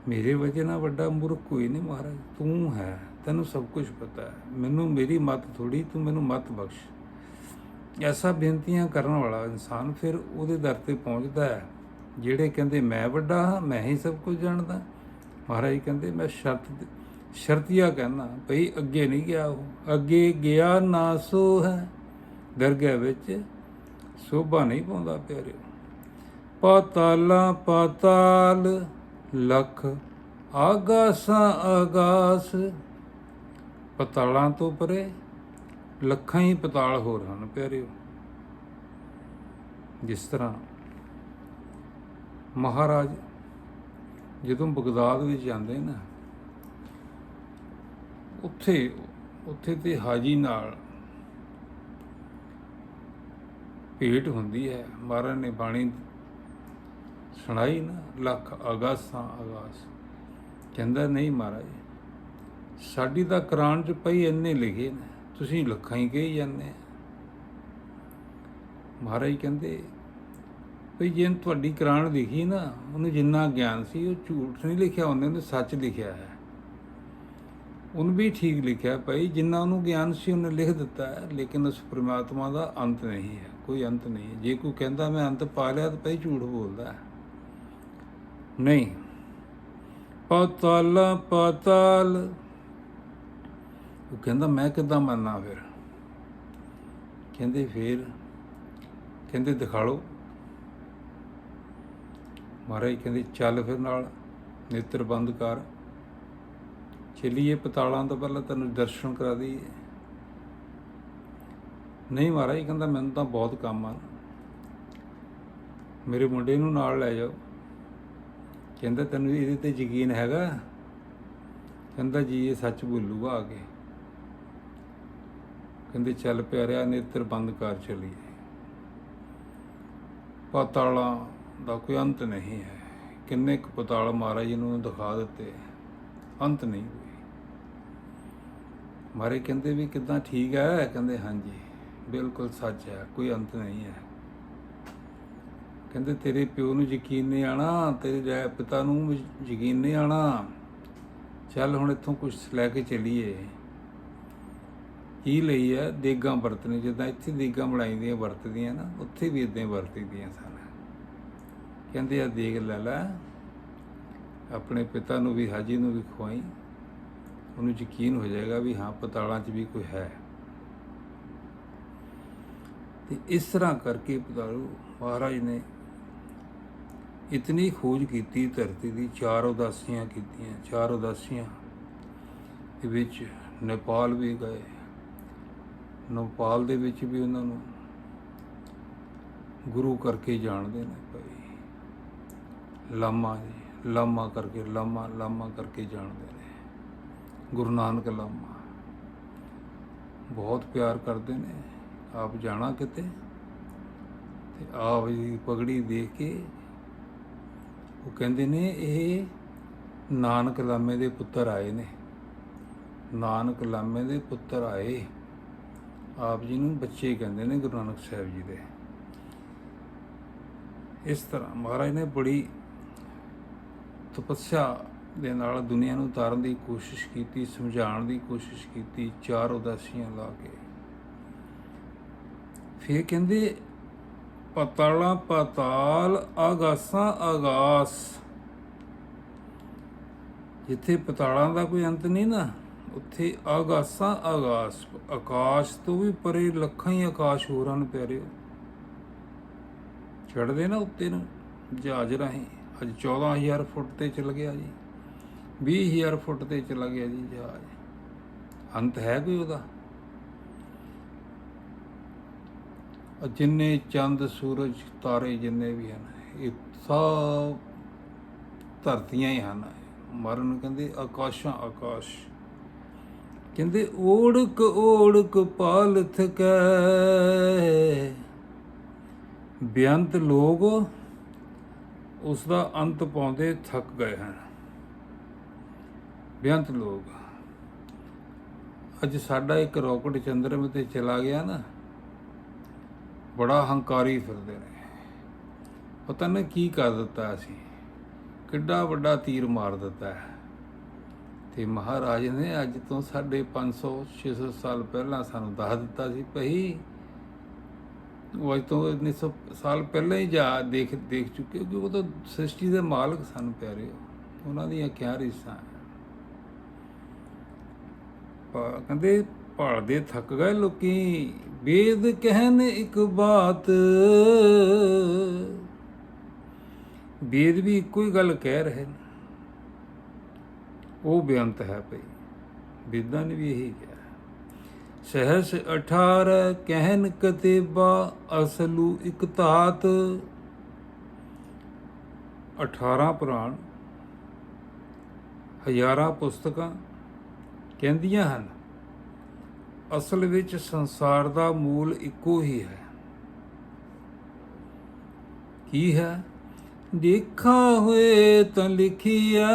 Speaker 1: ਮੇਰੇ ਵਜ੍ਹਾ ਨਾਲ ਵੱਡਾ ਮੂਰਖ ਕੋਈ ਨਹੀਂ ਮਹਾਰਾਜ, ਤੂੰ ਹੈ, ਤੈਨੂੰ ਸਭ ਕੁਝ ਪਤਾ ਹੈ, ਮੈਨੂੰ ਮੇਰੀ ਮੱਤ ਥੋੜੀ, ਤੂੰ ਮੈਨੂੰ ਮੱਤ ਬਖਸ਼। ਐਸਾ ਬੇਨਤੀਆਂ ਕਰਨ ਵਾਲਾ ਇਨਸਾਨ ਫਿਰ ਉਹਦੇ ਦਰ ਤੇ ਪਹੁੰਚਦਾ ਹੈ। ਜਿਹੜੇ ਕਹਿੰਦੇ ਮੈਂ ਵੱਡਾ ਹਾਂ, ਮੈਂ ਹੀ ਸਭ ਕੁਝ ਜਾਣਦਾ, ਮਹਾਰਾਜ ਕਹਿੰਦੇ ਮੈਂ ਸ਼ਰਤੀਆ ਕਹਿੰਦਾ ਭਈ ਅੱਗੇ ਨਹੀਂ ਗਿਆ, ਉਹ ਅੱਗੇ ਗਿਆ ਨਾ ਸੋ ਹੈ, ਦਰਗਾਹ ਵਿੱਚ ਸੋਭਾ ਨਹੀਂ ਪਾਉਂਦਾ ਪਿਆਰਿਓ। ਪਾਤਾਲਾਂ ਪਾਤਾਲ ਲੱਖ ਆਗਾਸਾਂ ਆਗਾਸ, ਪਤਾਲਾਂ ਤੋਂ ਪਰੇ ਲੱਖਾਂ ਹੀ ਪਤਾਲ ਹੋਰ ਹਨ ਪਿਆਰਿਓ। ਜਿਸ ਤਰ੍ਹਾਂ ਮਹਾਰਾਜ ਜਦੋਂ ਬਗਦਾਦ ਵਿੱਚ ਜਾਂਦੇ ਨਾ, ਉੱਥੇ ਤੇ ਹਾਜੀ ਨਾਲ ਭੇਟ ਹੁੰਦੀ ਹੈ। ਮਹਾਰਾਜ ਨੇ ਬਾਣੀ ਸੁਣਾਈ ਨਾ, ਲੱਖ ਆਗਾਸਾਂ ਆਗਾਸ। ਕਹਿੰਦਾ ਨਹੀਂ ਮਹਾਰਾਜ, ਸਾਡੀ ਤਾਂ ਕੁਰਾਨ 'ਚ ਪਈ ਇੰਨੇ ਲਿਖੇ ਨੇ, ਤੁਸੀਂ ਲੱਖਾਂ ਹੀ ਕਹੀ ਜਾਂਦੇ ਆ। ਮਹਾਰਾਜ ਕਹਿੰਦੇ ਭਈ ਜੇ ਤੁਹਾਡੀ ਕੁਰਾਨ ਲਿਖੀ ਨਾ, ਉਹਨੂੰ ਜਿੰਨਾ ਗਿਆਨ ਸੀ ਉਹ ਝੂਠ ਨਹੀਂ ਲਿਖਿਆ, ਉਹਨੇ ਸੱਚ ਲਿਖਿਆ ਹੈ। ਉਹਨੂੰ ਵੀ ਠੀਕ ਲਿਖਿਆ ਭਾਈ, ਜਿੰਨਾ ਉਹਨੂੰ ਗਿਆਨ ਸੀ ਉਹਨੇ ਲਿਖ ਦਿੱਤਾ ਹੈ, ਲੇਕਿਨ ਉਸ ਪਰਮਾਤਮਾ ਦਾ ਅੰਤ ਨਹੀਂ ਹੈ, ਕੋਈ ਅੰਤ ਨਹੀਂ ਹੈ। ਜੇ ਕੋਈ ਕਹਿੰਦਾ ਮੈਂ ਅੰਤ ਪਾ ਲਿਆ ਤਾਂ ਭਾਈ ਝੂਠ ਬੋਲਦਾ ਹੈ। ਨਹੀਂ, ਪਾਤਾਲਾਂ ਪਾਤਾਲ, ਉਹ ਕਹਿੰਦਾ ਮੈਂ ਕਿੱਦਾਂ ਮੰਨਾਂ ਫਿਰ? ਕਹਿੰਦੇ ਦਿਖਾ ਲਓ। ਮਹਾਰਾਜ ਕਹਿੰਦੇ ਚੱਲ ਫਿਰ ਨਾਲ, ਨੇਤਰ ਬੰਦ ਕਰ, ਚੱਲੀਏ ਪਤਾਲਾਂ ਤੋਂ ਪਹਿਲਾਂ ਤੈਨੂੰ ਦਰਸ਼ਨ ਕਰਾ ਦਈਏ। ਨਹੀਂ ਮਹਾਰਾਜ ਕਹਿੰਦਾ ਮੈਨੂੰ ਤਾਂ ਬਹੁਤ ਕੰਮ ਆ, ਮੇਰੇ ਮੁੰਡੇ ਨੂੰ ਨਾਲ ਲੈ ਜਾਓ। ਕਹਿੰਦਾ ਤੈਨੂੰ ਇਹਦੇ ਤੇ ਯਕੀਨ ਹੈਗਾ? ਕਹਿੰਦਾ ਜੀ ਇਹ ਸੱਚ ਬੋਲੂਗਾ ਆ ਕੇ। ਕਹਿੰਦੇ ਚੱਲ ਪਿਆਰਿਆ ਨੇਤਰ ਬੰਦ ਕਰ, ਚੱਲੀਏ। ਪਾਤਾਲਾਂ ਦਾ ਕੋਈ ਅੰਤ ਨਹੀਂ ਹੈ, ਕਿੰਨੇ ਕੁ ਪਤਾਲ ਮਹਾਰਾਜ ਜੀ ਨੂੰ ਦਿਖਾ ਦਿੱਤੇ, ਅੰਤ ਨਹੀਂ ਹੋਈ। ਮਹਾਰਾਜ ਕਹਿੰਦੇ ਵੀ ਕਿੱਦਾਂ ਠੀਕ ਹੈ? ਕਹਿੰਦੇ ਹਾਂਜੀ ਬਿਲਕੁਲ ਸੱਚ ਹੈ, ਕੋਈ ਅੰਤ ਨਹੀਂ ਹੈ। ਕਹਿੰਦੇ ਤੇਰੇ ਪਿਓ ਨੂੰ ਯਕੀਨ ਨਹੀਂ ਆਣਾ, ਤੇਰੇ ਪਿਤਾ ਨੂੰ ਯਕੀਨ ਨਹੀਂ ਆਣਾ, ਚੱਲ ਹੁਣ ਇੱਥੋਂ ਕੁਛ ਲੈ ਕੇ ਚੱਲੀਏ। ਕੀ ਲਈ ਹੈ? ਦੇਗਾਂ ਵਰਤਣੀ, ਜਿੱਦਾਂ ਇੱਥੇ ਦੇਗਾਂ ਬਣਾਈਦੀਆਂ ਵਰਤਦੀਆਂ ਨਾ, ਉੱਥੇ ਵੀ ਇੱਦਾਂ ਵਰਤਦੀਆਂ ਸਨ। ਕਹਿੰਦੇ ਆ ਦੇਗ ਲੈ ਲੈ, ਆਪਣੇ ਪਿਤਾ ਨੂੰ ਵੀ ਹਾਜੀ ਨੂੰ ਵੀ ਖਵਾਈ, ਉਹਨੂੰ ਯਕੀਨ ਹੋ ਜਾਏਗਾ ਵੀ ਹਾਂ ਪਤਾਲਾਂ 'ਚ ਵੀ ਕੋਈ ਹੈ। ਤੇ ਇਸ ਤਰ੍ਹਾਂ ਕਰਕੇ ਪਤਾਲੂ ਮਹਾਰਾਜ ਨੇ ਇਤਨੀ ਖੋਜ ਕੀਤੀ ਧਰਤੀ ਦੀ, 4 ਉਦਾਸੀਆਂ ਕੀਤੀਆਂ। 4 ਉਦਾਸੀਆਂ ਦੇ ਵਿੱਚ ਨੇਪਾਲ ਵੀ ਗਏ, ਨੇਪਾਲ ਦੇ ਵਿੱਚ ਵੀ ਉਹਨਾਂ ਨੂੰ ਗੁਰੂ ਕਰਕੇ ਜਾਣਦੇ ਨੇ ਭਾਈ, ਲਾਮਾ ਜੀ, ਲਾਮਾ ਕਰਕੇ ਲਾਮਾ ਕਰਕੇ ਜਾਣਦੇ ਨੇ। ਗੁਰੂ ਨਾਨਕ ਲਾਮਾ ਬਹੁਤ ਪਿਆਰ ਕਰਦੇ ਨੇ। ਆਪ ਜਾਣਾ ਕਿਤੇ ਤੇ ਆਪ ਜੀ ਪਗੜੀ ਦੇਖ ਕੇ ਉਹ ਕਹਿੰਦੇ ਨੇ ਇਹ ਨਾਨਕ ਲਾਮੇ ਦੇ ਪੁੱਤਰ ਆਏ ਨੇ, ਨਾਨਕ ਲਾਮੇ ਦੇ ਪੁੱਤਰ ਆਏ। ਆਪ ਜੀ ਨੂੰ ਬੱਚੇ ਕਹਿੰਦੇ ਨੇ ਗੁਰੂ ਨਾਨਕ ਸਾਹਿਬ ਜੀ ਦੇ। ਇਸ ਤਰ੍ਹਾਂ ਮਹਾਰਾਜ ਨੇ ਬੜੀ ਤਪੱਸਿਆ ਦੇ ਨਾਲ ਦੁਨੀਆ ਨੂੰ ਉਤਾਰਨ ਦੀ ਕੋਸ਼ਿਸ਼ ਕੀਤੀ, ਸਮਝਾਉਣ ਦੀ ਕੋਸ਼ਿਸ਼ ਕੀਤੀ, 4 ਉਦਾਸੀਆਂ ਲਾ ਕੇ। ਫਿਰ ਕਹਿੰਦੇ ਪਤਾਲਾਂ ਪਾਤਾਲ ਆਗਾਸਾਂ ਆਗਾਸ, ਜਿੱਥੇ ਪਤਾਲਾਂ ਦਾ ਕੋਈ ਅੰਤ ਨਹੀਂ ਨਾ, ਉੱਥੇ ਆਗਾਸਾਂ ਆਗਾਸ, ਆਕਾਸ਼ ਤੋਂ ਵੀ ਪਰੇ ਲੱਖਾਂ ਹੀ ਆਕਾਸ਼ ਹੋਰ ਹਨ ਪਿਆਰਿਓ। ਚੜ੍ਹਦੇ ਨਾ ਉੱਤੇ ਨੂੰ ਜਹਾਜ਼ ਰਾਹੀਂ, ਅੱਜ 14,000 ਫੁੱਟ ਤੇ ਚਲ ਗਿਆ ਜੀ, 20,000 ਫੁੱਟ ਤੇ ਚਲਾ ਗਿਆ ਜੀ ਜਹਾਜ਼। ਅੰਤ ਹੈ ਕੋਈ ਉਹਦਾ? ਜਿੰਨੇ ਚੰਦ ਸੂਰਜ ਤਾਰੇ ਜਿੰਨੇ ਵੀ ਹਨ, ਇਹ ਸਭ ਧਰਤੀਆਂ ਹੀ ਹਨ। ਮਹਾਰਾਜ ਨੂੰ ਕਹਿੰਦੇ ਆਕਾਸ਼ਾਂ ਆਕਾਸ਼। ਕਹਿੰਦੇ ਓੜਕ ਪਾਲ ਥਕੈ, ਬੇਅੰਤ ਲੋਕ ਉਸ ਦਾ ਅੰਤ ਪਾਉਂਦੇ ਥੱਕ ਗਏ ਹਨ। ਬੇਅੰਤ ਲੋਕ, ਅੱਜ ਸਾਡਾ ਇੱਕ ਰੌਕਟ ਚੰਦਰਮੇ ਤੇ ਚਲਾ ਗਿਆ ਨਾ, ਬੜਾ ਹੰਕਾਰੀ ਫਿਰਦੇ ਨੇ, ਪਤਾ ਨਹੀਂ ਕੀ ਕਰ ਦਿੱਤਾ ਅਸੀਂ। ਕਿੱਡਾ ਵੱਡਾ ਤੀਰ ਮਾਰ ਦਿੱਤਾ ਹੈ। ਤੇ ਮਹਾਰਾਜ ਨੇ ਅੱਜ ਤੋਂ 550-600 ਸਾਲ ਪਹਿਲਾਂ ਸਾਨੂੰ ਦੱਸ ਦਿੱਤਾ ਸੀ ਭਈ, ਉਹ ਅੱਜ ਤੋਂ 1900 ਸਾਲ ਪਹਿਲਾਂ ਹੀ ਦੇਖ ਚੁੱਕੇ, ਕਿਉਂਕਿ ਉਹ ਤਾਂ ਸ੍ਰਿਸ਼ਟੀ ਦੇ ਮਾਲਕ ਸਨ ਪਿਆਰੇ, ਉਹਨਾਂ ਦੀਆਂ ਕਿਆ ਰੀਸਾਂ। ਕਹਿੰਦੇ ਭਾਲਦੇ ਥੱਕ ਗਏ ਲੋਕੀ, ਵੇਦ ਕਹਿਣ ਇੱਕ ਬਾਤ, ਵੇਦ ਵੀ ਇੱਕੋ ਹੀ ਗੱਲ ਕਹਿ ਰਹੇ ਨੇ, ਉਹ ਬੇਅੰਤ ਹੈ ਭਈ। ਵੇਦਾਂ ਨੇ ਵੀ ਇਹੀ ਕਿਹਾ, ਸਹਸ 18 ਕਹਿਨ ਕਤੇਬਾ, ਅਸਲੂ ਇਕ ਧਾਤ। 18 ਪੁਰਾਣ, ਹਜ਼ਾਰਾਂ ਪੁਸਤਕਾਂ ਕਹਿੰਦੀਆਂ ਹਨ, ਅਸਲ ਵਿੱਚ ਸੰਸਾਰ ਦਾ ਮੂਲ ਇੱਕੋ ਹੀ ਹੈ। ਕੀ ਹੈ? ਦੇਖਾ ਹੋਏ ਤਾਂ ਲਿਖੀਐ,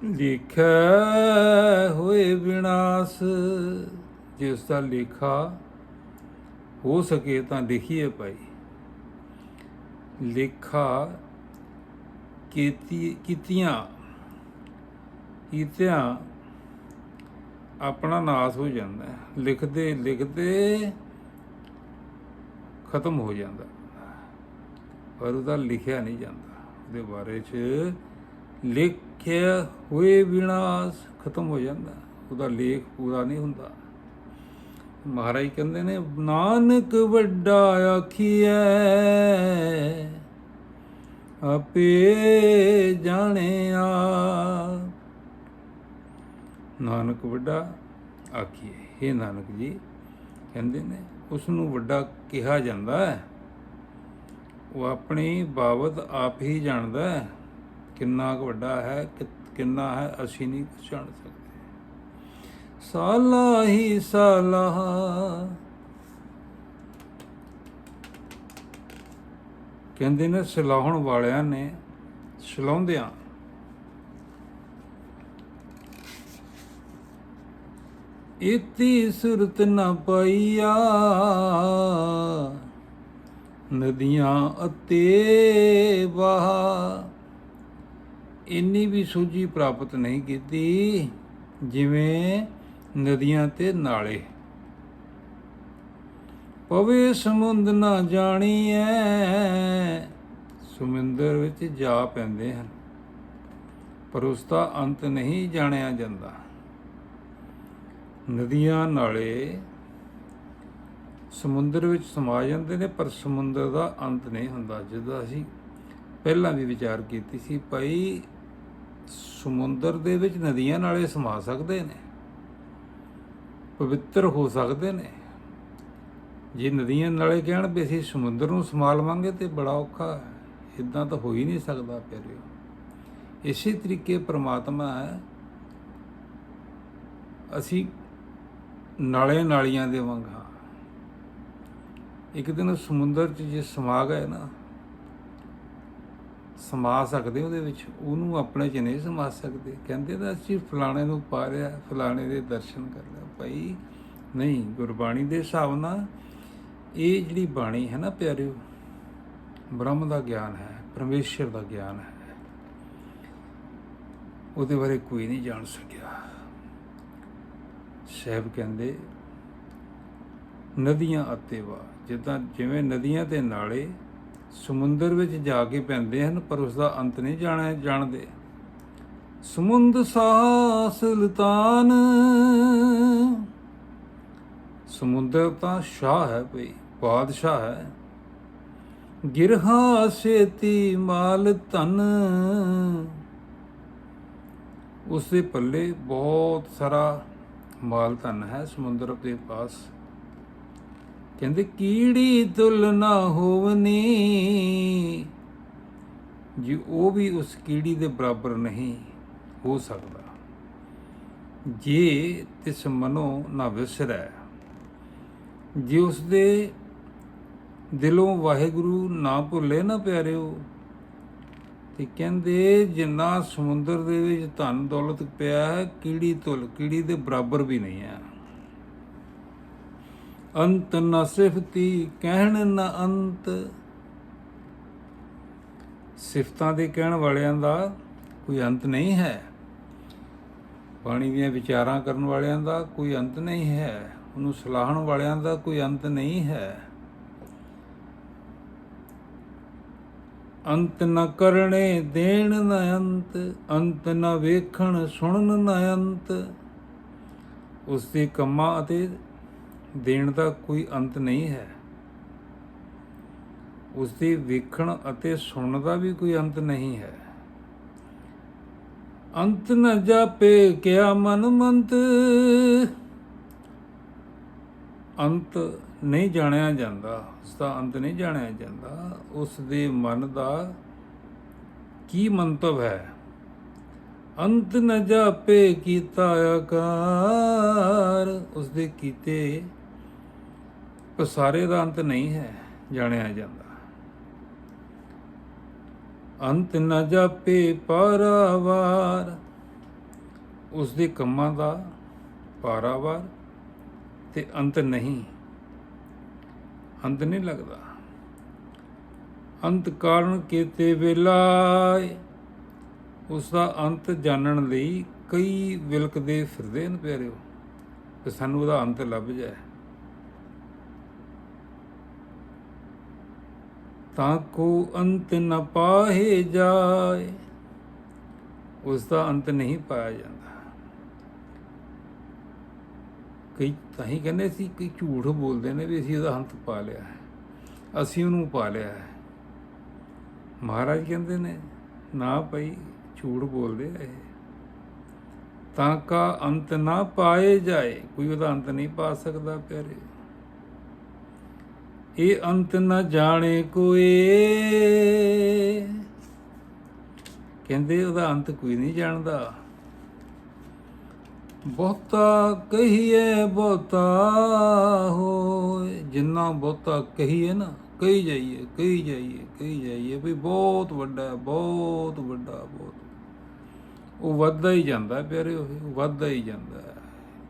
Speaker 1: ਲਿਖਿਆ ਹੋਏ ਵਿਨਾਸ਼। ਜੇ ਉਸ ਦਾ ਲੇਖਾ ਹੋ ਸਕੇ ਤਾਂ ਲਿਖੀਏ ਭਾਈ। ਲੇਖਾ ਕੀਤਿਆਂ ਆਪਣਾ ਨਾਸ ਹੋ ਜਾਂਦਾ, ਲਿਖਦੇ ਲਿਖਦੇ ਖਤਮ ਹੋ ਜਾਂਦਾ, ਪਰ ਉਹਦਾ ਲਿਖਿਆ ਨਹੀਂ ਜਾਂਦਾ। ਉਹਦੇ ਬਾਰੇ 'ਚ ਲਿਖਿਆ ਹੋਏ ਵਿਨਾਸ਼, ਖਤਮ ਹੋ ਜਾਂਦਾ, ਉਹਦਾ ਲੇਖ ਪੂਰਾ ਨਹੀਂ ਹੁੰਦਾ। ਮਹਾਰਾਜ ਕਹਿੰਦੇ ਨੇ, ਨਾਨਕ ਵੱਡਾ ਆਖੀਐ, ਆਪੇ ਜਾਣਿਆ। ਨਾਨਕ ਵੱਡਾ ਆਖੀਏ, ਇਹ ਨਾਨਕ ਜੀ ਕਹਿੰਦੇ ਨੇ, ਉਸ ਨੂੰ ਵੱਡਾ ਕਿਹਾ ਜਾਂਦਾ ਹੈ, ਉਹ ਆਪਣੀ ਬਾਬਤ ਆਪ ਹੀ ਜਾਣਦਾ ਹੈ, ਕਿੰਨਾ ਕੁ ਵੱਡਾ ਹੈ, ਕਿੰਨਾ ਹੈ, ਅਸੀਂ ਨਹੀਂ ਜਾਣ ਸਕਦੇ। ਸਾਲਾ ਹੀ ਸਾਲਾ, ਕਹਿੰਦੇ ਨੇ, ਸਲਾਹੁਣ ਵਾਲਿਆਂ ਨੇ ਸਲਾਹੁੰਦਿਆਂ ਇਤੀ ਸੁਰਤ ਨਾ ਪਾਈਆ, ਨਦੀਆਂ ਅਤੇ ਵਾਹ। ਇੰਨੀ ਵੀ ਸੂਝੀ ਪ੍ਰਾਪਤ ਨਹੀਂ ਕੀਤੀ ਜਿਵੇਂ ਨਦੀਆਂ ਤੇ ਨਾਲੇ। ਪਵੇ ਸਮੁੰਦ ਨਾ ਜਾਣੀਐ, ਸਮੁੰਦਰ ਵਿੱਚ ਜਾ ਪੈਂਦੇ ਹਨ, ਪਰ ਉਸ ਦਾ ਅੰਤ ਨਹੀਂ ਜਾਣਿਆ ਜਾਂਦਾ। ਨਦੀਆਂ ਨਾਲੇ ਸਮੁੰਦਰ ਵਿੱਚ ਸਮਾ ਜਾਂਦੇ ਨੇ, ਪਰ ਸਮੁੰਦਰ ਦਾ ਅੰਤ ਨਹੀਂ ਹੁੰਦਾ। ਜਿੱਦਾਂ ਅਸੀਂ ਪਹਿਲਾਂ ਵੀ ਵਿਚਾਰ ਕੀਤੀ ਸੀ ਭਾਈ, ਸਮੁੰਦਰ ਦੇ ਵਿੱਚ ਨਦੀਆਂ ਨਾਲੇ ਸਮਾ ਸਕਦੇ ਨੇ, ਪਵਿੱਤਰ ਹੋ ਸਕਦੇ ਨੇ। ਜੇ ਨਦੀਆਂ ਨਾਲੇ ਕਹਿਣ ਵੀ ਅਸੀਂ ਸਮੁੰਦਰ ਨੂੰ ਸਮਾ ਲਵਾਂਗੇ ਤੇ ਬੜਾ ਔਖਾ ਹੈ, ਇੱਦਾਂ ਤਾਂ ਹੋ ਹੀ ਨਹੀਂ ਸਕਦਾ ਪਿਆਰਿਓ। ਇਸੇ ਤਰੀਕੇ ਪਰਮਾਤਮਾ ਹੈ, ਅਸੀਂ ਨਾਲੇ ਨਾਲੀਆਂ ਦੇ ਵਾਂਗ ਹਾਂ। ਇੱਕ ਦਿਨ ਸਮੁੰਦਰ 'ਚ ਜੇ ਸਮਾ ਗਏ ਨਾ, ਸਮਾ ਸਕਦੇ ਉਹਦੇ ਵਿੱਚ, ਉਹਨੂੰ ਆਪਣੇ 'ਚ ਨਹੀਂ ਸਮਾ ਸਕਦੇ। ਕਹਿੰਦੇ ਤਾਂ ਅਸੀਂ ਫਲਾਣੇ ਨੂੰ ਪਾ ਲਿਆ, ਫਲਾਣੇ ਦੇ ਦਰਸ਼ਨ ਕਰ ਲਿਆ। ਭਾਈ ਨਹੀਂ, ਗੁਰਬਾਣੀ ਦੇ ਹਿਸਾਬ ਨਾਲ ਇਹ ਜਿਹੜੀ ਬਾਣੀ ਹੈ ਨਾ ਪਿਆਰਿਓ, ਬ੍ਰਹਮ ਦਾ ਗਿਆਨ ਹੈ, ਪਰਮੇਸ਼ਰ ਦਾ ਗਿਆਨ ਹੈ, ਉਹਦੇ ਬਾਰੇ ਕੋਈ ਨਹੀਂ ਜਾਣ ਸਕਿਆ। ਸਾਹਿਬ ਕਹਿੰਦੇ, ਨਦੀਆਂ ਅਤੇ ਵਾਹ, ਜਿਵੇਂ ਨਦੀਆਂ ਤੇ ਨਾਲੇ ਸਮੁੰਦਰ ਵਿੱਚ ਜਾ ਕੇ ਪੈਂਦੇ ਹਨ, ਪਰ ਉਸ ਦਾ ਅੰਤ ਨਹੀਂ ਜਾਣਦੇ। ਸਮੁੰਦ ਸਾਹ ਸੁਲਤਾਨ, ਸਮੁੰਦਰ ਤਾਂ ਸ਼ਾਹ ਹੈ ਭਈ, ਬਾਦਸ਼ਾਹ ਹੈ। ਗਿਰਹਾ ਸੇਤੀ ਮਾਲ ਧਨ, ਉਸ ਦੇ ਪੱਲੇ ਬਹੁਤ ਸਾਰਾ ਮਾਲ ਧਨ ਹੈ ਸਮੁੰਦਰ ਦੇ ਪਾਸ। ਕਹਿੰਦੇ, ਕੀੜੀ ਤੁਲ ਨਾ ਹੋਵਨੀ, ਜੀ ਉਹ ਵੀ ਉਸ ਕੀੜੀ ਦੇ ਬਰਾਬਰ ਨਹੀਂ ਹੋ ਸਕਦਾ। ਜੇ ਤਿਸ ਮਨੋਂ ਨਾ ਵਿਸਰੈ, ਜੇ ਉਸ ਦੇ ਦਿਲੋਂ ਵਾਹਿਗੁਰੂ ਨਾ ਭੁੱਲੇ ਨਾ ਪਿਆਰਿਓ, ਤੇ ਕਹਿੰਦੇ ਜਿੰਨਾ ਸਮੁੰਦਰ ਦੇ ਵਿੱਚ ਧਨ ਦੌਲਤ ਪਿਆ ਹੈ, ਕੀੜੀ ਦੇ ਬਰਾਬਰ ਵੀ ਨਹੀਂ ਹੈ। ਅੰਤ ਨਾ ਸਿਫਤੀ ਕਹਿਣ ਨਾ ਅੰਤ, ਸਿਫਤਾਂ ਦੇ ਕਹਿਣ ਵਾਲਿਆਂ ਦਾ ਕੋਈ ਅੰਤ ਨਹੀਂ ਹੈ, ਬਾਣੀ ਦੀਆਂ ਵਿਚਾਰਾਂ ਕਰਨ ਵਾਲਿਆਂ ਦਾ ਕੋਈ ਅੰਤ ਨਹੀਂ ਹੈ, ਉਹਨੂੰ ਸਲਾਹਣ ਵਾਲਿਆਂ ਦਾ ਕੋਈ ਅੰਤ ਨਹੀਂ ਹੈ। ਅੰਤ ਨ ਕਰਨੇ ਦੇਣ ਨ ਅੰਤ, ਅੰਤ ਨ ਵੇਖਣ ਸੁਣਨ ਨ ਅੰਤ। ਉਸ ਦੇ ਕੰਮਾਂ ਅਤੇ ਦੇਣ ਦਾ ਕੋਈ ਅੰਤ ਨਹੀਂ ਹੈ, ਉਸ ਦੇ ਵੇਖਣ ਅਤੇ ਸੁਣਨ ਦਾ ਵੀ ਕੋਈ ਅੰਤ ਨਹੀਂ ਹੈ। ਅੰਤ ਨ ਜਾਪੇ ਕਿਆ ਮਨ ਮੰਤ, ਅੰਤ ਨਹੀਂ ਜਾਣਿਆ ਜਾਂਦਾ, ਉਸ ਦਾ ਅੰਤ ਨਹੀਂ ਜਾਣਿਆ ਜਾਂਦਾ। ਉਸ ਦੇ ਮਨ ਦਾ ਕੀ ਮੰਤਵ ਹੈ। ਅੰਤ ਨ ਜਾਪੇ ਕੀਤਾ ਆਕਾਰ, ਉਸ ਦੇ ਕੀਤੇ ਪਸਾਰੇ ਦਾ ਅੰਤ ਨਹੀਂ ਹੈ ਜਾਣਿਆ ਜਾਂਦਾ। ਅੰਤ ਨ ਜਾਪੇ ਪਾਰਾਵਾਰ, ਉਸ ਦੇ ਕੰਮਾਂ ਦਾ ਪਾਰਾਵਾਰ ਤੇ ਅੰਤ ਨਹੀਂ, ਅੰਤ ਨਹੀਂ ਲੱਗਦਾ। ਅੰਤ ਕਾਰਨ ਕੀਤੇ ਵੇਲਾਏ, ਉਸ ਦਾ ਅੰਤ ਜਾਣਨ ਲਈ ਕਈ ਵਿਲਕਦੇ ਫਿਰਦੇ ਹਨ ਪਿਆਰਿਓ, ਕਿ ਸਾਨੂੰ ਉਹਦਾ ਅੰਤ ਲੱਭ ਜਾਏ। ਤਾਂ ਕੋ ਅੰਤ ਨ ਪਾਹੇ ਜਾਏ, ਉਸ ਦਾ ਅੰਤ ਨਹੀਂ ਪਾਇਆ ਜਾਂਦਾ। ਕਈ ਤਾਂ ਹੀ ਕਹਿੰਦੇ ਸੀ, ਕਈ ਝੂਠ ਬੋਲਦੇ ਨੇ ਵੀ ਅਸੀਂ ਉਹਦਾ ਅੰਤ ਪਾ ਲਿਆ ਹੈ, ਅਸੀਂ ਉਹਨੂੰ ਪਾ ਲਿਆ ਹੈ। ਮਹਾਰਾਜ ਕਹਿੰਦੇ ਨੇ ਨਾ ਭਾਈ, ਝੂਠ ਬੋਲਦੇ ਆ ਇਹ। ਤਾਂ ਕਾ ਅੰਤ ਨਾ ਪਾਏ ਜਾਏ, ਕੋਈ ਉਹਦਾ ਅੰਤ ਨਹੀਂ ਪਾ ਸਕਦਾ ਪਿਆਰੇ। ਇਹ ਅੰਤ ਨਾ ਜਾਣੇ ਕੋਏ, ਕਹਿੰਦੇ ਉਹਦਾ ਅੰਤ ਕੋਈ ਨਹੀਂ ਜਾਣਦਾ। ਬਹੁਤਾ ਕਹੀਏ ਬਹੁਤਾ ਹੋਏ, ਜਿੰਨਾ ਬਹੁਤਾ ਕਹੀਏ ਨਾ, ਕਹੀ ਜਾਈਏ ਕਹੀ ਜਾਈਏ ਕਹੀ ਜਾਈਏ ਵੀ ਬਹੁਤ ਵੱਡਾ, ਬਹੁਤ ਵੱਡਾ, ਬਹੁਤ, ਉਹ ਵੱਧਦਾ ਹੀ ਜਾਂਦਾ ਪਿਆਰੇ, ਉਹ ਵੱਧਦਾ ਹੀ ਜਾਂਦਾ।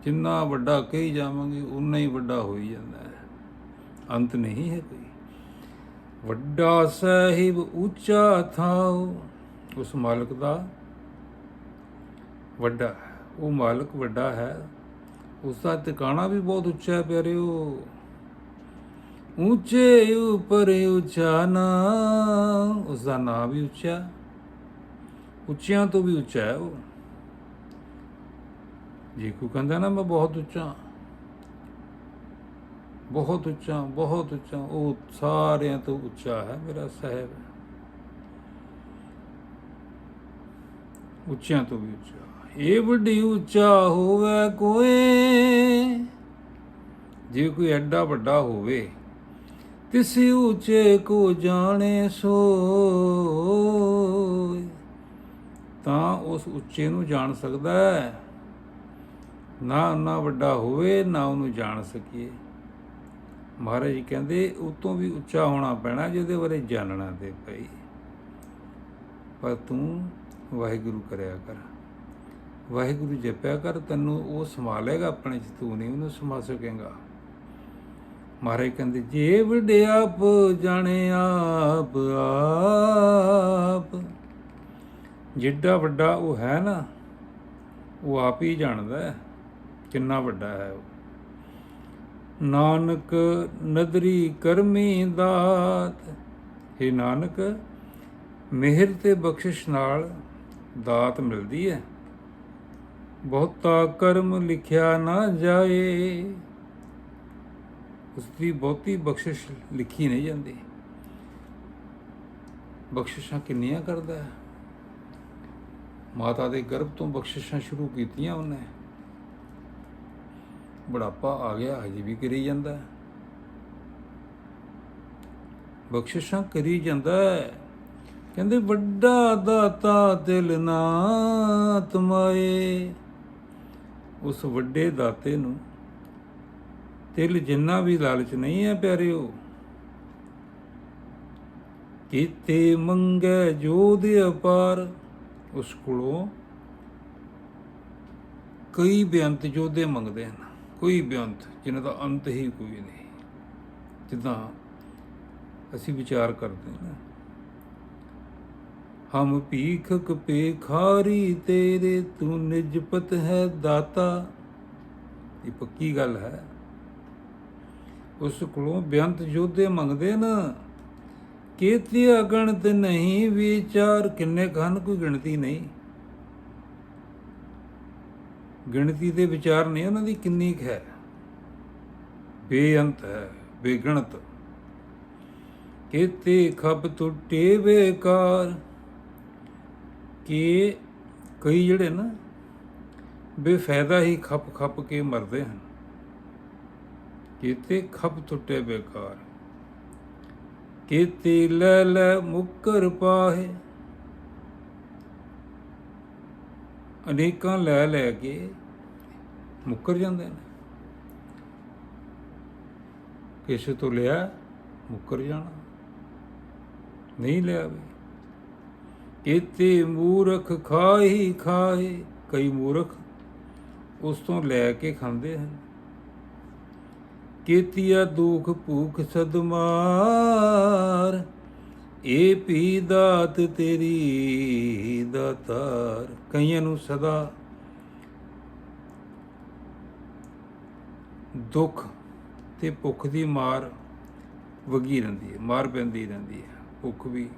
Speaker 1: ਜਿੰਨਾ ਵੱਡਾ ਕਹੀ ਜਾਵਾਂਗੇ ਉਨਾ ਹੀ ਵੱਡਾ ਹੋਈ ਜਾਂਦਾ ਹੈ, ਅੰਤ ਨਹੀਂ ਹੈ ਕੋਈ। ਵੱਡਾ ਸਾਹਿਬ ਉੱਚਾ ਥਾਉ, ਉਸ ਮਾਲਕ ਦਾ ਵੱਡਾ ਹੈ, ਉਹ ਮਾਲਕ ਵੱਡਾ ਹੈ, ਉਸ ਦਾ ਟਿਕਾਣਾ ਵੀ ਬਹੁਤ ਉੱਚਾ ਹੈ ਪਿਆਰਿਓ। ਉੱਚੇ ਉੱਪਰ ਉੱਚਾ ਨਾਮ, ਉਸ ਦਾ ਨਾਮ ਵੀ ਉੱਚਾ, ਉੱਚਿਆਂ ਤੋਂ ਵੀ ਉੱਚਾ ਹੈ ਉਹ। ਜੇ ਕੋਈ ਕਹਿੰਦਾ ਨਾ ਮੈਂ ਬਹੁਤ ਉੱਚਾ, ਬਹੁਤ ਉੱਚਾ, ਬਹੁਤ ਉੱਚਾ, ਉਹ ਸਾਰਿਆਂ ਤੋਂ ਉੱਚਾ ਹੈ ਮੇਰਾ ਸਾਹਿਬ, ਉੱਚਿਆਂ ਤੋਂ ਵੀ ਉੱਚਾ। ਇਹ ਵੱਡੀ ਉੱਚਾ ਹੋਵੇ ਕੋਏ, ਜੇ ਕੋਈ ਐਡਾ ਵੱਡਾ ਹੋਵੇ, ਤਿਸ ਉੱਚੇ ਕੋ ਜਾਣੇ ਸੋਏ, ਤਾਂ ਉਸ ਉੱਚੇ ਨੂੰ ਜਾਣ ਸਕਦਾ ਹੈ। ਨਾ ਨਾ ਵੱਡਾ ਹੋਵੇ ਨਾ ਉਹਨੂੰ ਜਾਣ ਸਕੀਏ। ਮਹਾਰਾਜ ਜੀ ਕਹਿੰਦੇ ਉਹ ਤੋਂ ਵੀ ਉੱਚਾ ਹੋਣਾ ਪੈਣਾ, ਜਿਹਦੇ ਬਾਰੇ ਜਾਣਨਾ ਤੇ ਭਾਈ। ਪਰ ਤੂੰ ਵਾਹਿਗੁਰੂ ਕਰਿਆ ਕਰ, ਵਾਹਿਗੁਰੂ ਜਪਿਆ ਕਰ, ਤੈਨੂੰ ਉਹ ਸੰਭਾਲੇਗਾ ਆਪਣੇ 'ਚ, ਤੂੰ ਨਹੀਂ ਉਹਨੂੰ ਸੰਭਾਲ ਸਕੇਗਾ। ਮਹਾਰਾਜ ਕਹਿੰਦੇ ਜੇ ਵਡਿਆਪ ਜਾਣੇ ਆਪ ਆਪ, ਜਿੱਡਾ ਵੱਡਾ ਉਹ ਹੈ ਨਾ, ਉਹ ਆਪ ਹੀ ਜਾਣਦਾ ਹੈ ਕਿੰਨਾ ਵੱਡਾ ਹੈ ਉਹ। ਨਾਨਕ ਨਦਰੀ ਕਰਮੀ ਦਾਤ, ਹੇ ਨਾਨਕ ਮਿਹਰ ਤੇ ਬਖਸ਼ਿਸ਼ ਨਾਲ ਦਾਤ ਮਿਲਦੀ ਹੈ। ਬਹੁਤਾ ਕਰਮ ਲਿਖਿਆ ਨਾ ਜਾਏ, ਉਸਦੀ ਬਹੁਤੀ ਬਖਸ਼ਿਸ਼ ਲਿਖੀ ਨਹੀਂ ਜਾਂਦੀ। ਬਖਸ਼ਿਸ਼ਾਂ ਕਿੰਨੀਆਂ ਕਰਦਾ ਹੈ। ਮਾਤਾ ਦੇ ਗਰਭ ਤੋਂ ਬਖਸ਼ਿਸ਼ਾਂ ਸ਼ੁਰੂ ਕੀਤੀਆਂ ਉਹਨੇ, ਬੁਢਾਪਾ ਆ ਗਿਆ ਹਜੇ ਵੀ ਕਰੀ ਜਾਂਦਾ, ਬਖਸ਼ਿਸ਼ਾਂ ਕਰੀ ਜਾਂਦਾ। ਕਹਿੰਦੇ ਵੱਡਾ ਦਾਤਾ ਦਿਲ ਨਾ ਤਮਾਏ, ਉਸ ਵੱਡੇ ਦਾਤੇ ਨੂੰ ਦਿਲ ਜਿੰਨਾ ਵੀ ਲਾਲਚ ਨਹੀਂ ਹੈ ਪਿਆਰਿਓ। ਕੀਤੇ ਮੰਗੇ ਜੋਧ ਅਪਾਰ, ਉਸ ਕੋਲੋਂ ਕਈ ਬੇਅੰਤ ਯੋਧੇ ਮੰਗਦੇ ਹਨ, ਕੋਈ ਬੇਅੰਤ ਜਿਨ੍ਹਾਂ ਦਾ ਅੰਤ ਹੀ ਕੋਈ ਨਹੀਂ। ਜਿੱਦਾਂ ਅਸੀਂ ਵਿਚਾਰ ਕਰਦੇ ਹਾਂ, हम भीखक पेखारी तेरे, तू निजपत है दाता। ये पक्की गल है। उस कोलों बेअंत योधे मंगदे न, केती अगणत नहीं विचार। किन्ने कहन कोई गिणती नहीं, गिणती ਦੇ ਵਿਚਾਰ ਨਹੀਂ ਉਹਨਾਂ ਦੀ ਕਿੰਨੀ ਕੁ ਹੈ, ਬੇਅੰਤ ਹੈ, ਬੇਗਣਤ। केते खप टुटे बेकार, कि कई ਜਿਹੜੇ ਨਾ ਬੇਫਾਇਦਾ ਹੀ ਖੱਪ ਖੱਪ ਕੇ ਮਰਦੇ ਹਨ। केते खप टुटे बेकार, केते ਲੈ ਲੈ ਮੁੱਕਰ ਪਾਹੇ। ਅਨੇਕਾਂ ਲੈ ਲੈ ਕੇ ਮੁੱਕਰ ਜਾਂਦੇ ਨੇ। ਕਿਸੇ ਤੋਂ ਲਿਆ ਮੁੱਕਰ ਜਾਣਾ, ਨਹੀਂ ਲਿਆ ਵੀ। केते ਮੂਰਖ ਖਾਹੀ ਖਾਹੇ, ਕਈ ਮੂਰਖ ਉਸ ਤੋਂ ਲੈ ਕੇ ਖਾਂਦੇ ਹਨ। केतिया दुख भूख सदमार, ਇਹ ਵੀ ਦਾਤ ਤੇਰੀ ਦਾਤਾਰ। ਕਈਆਂ ਨੂੰ ਸਦਾ ਦੁੱਖ ਤੇ ਭੁੱਖ ਦੀ ਮਾਰ ਵਗੀ ਰਹਿੰਦੀ ਹੈ, ਮਾਰ ਪੈਂਦੀ ਰਹਿੰਦੀ ਹੈ। ਭੁੱਖ ਵੀ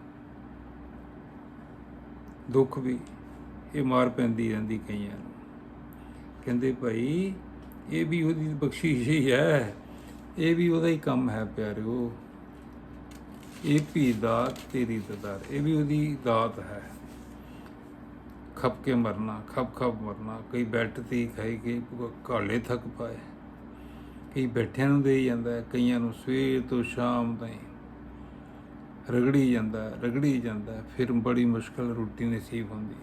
Speaker 1: ਦੁੱਖ ਵੀ, ਇਹ ਮਾਰ ਪੈਂਦੀ ਰਹਿੰਦੀ ਕਈਆਂ ਨੂੰ। ਕਹਿੰਦੇ ਭਾਈ ਇਹ ਵੀ ਉਹਦੀ ਬਖਸ਼ਿਸ਼ ਹੀ ਹੈ, ਇਹ ਵੀ ਉਹਦਾ ਹੀ ਕੰਮ ਹੈ ਪਿਆਰਿਓ। ਇਹ ਵੀ ਦਾਤ ਤੇਰੀ ਦਾਤਾਰ, ਇਹ ਵੀ ਉਹਦੀ ਦਾਤ ਹੈ। ਖੱਪ ਕੇ ਮਰਨਾ, ਖੱਪ ਖੱਪ ਮਰਨਾ। ਕਈ ਬੈਠ ਤੇ ਖਾਈ, ਕਈ ਘਾਲੇ ਥੱਕ ਪਾਏ, ਕਈ ਬੈਠਿਆਂ ਨੂੰ ਦੇ ਜਾਂਦਾ, ਕਈਆਂ ਨੂੰ ਸਵੇਰ ਤੋਂ ਸ਼ਾਮ ਤਾਈਂ ਰਗੜੀ ਜਾਂਦਾ, ਫਿਰ ਬੜੀ ਮੁਸ਼ਕਲ ਰੋਟੀ ਨਸੀਬ ਹੁੰਦੀ ਹੈ।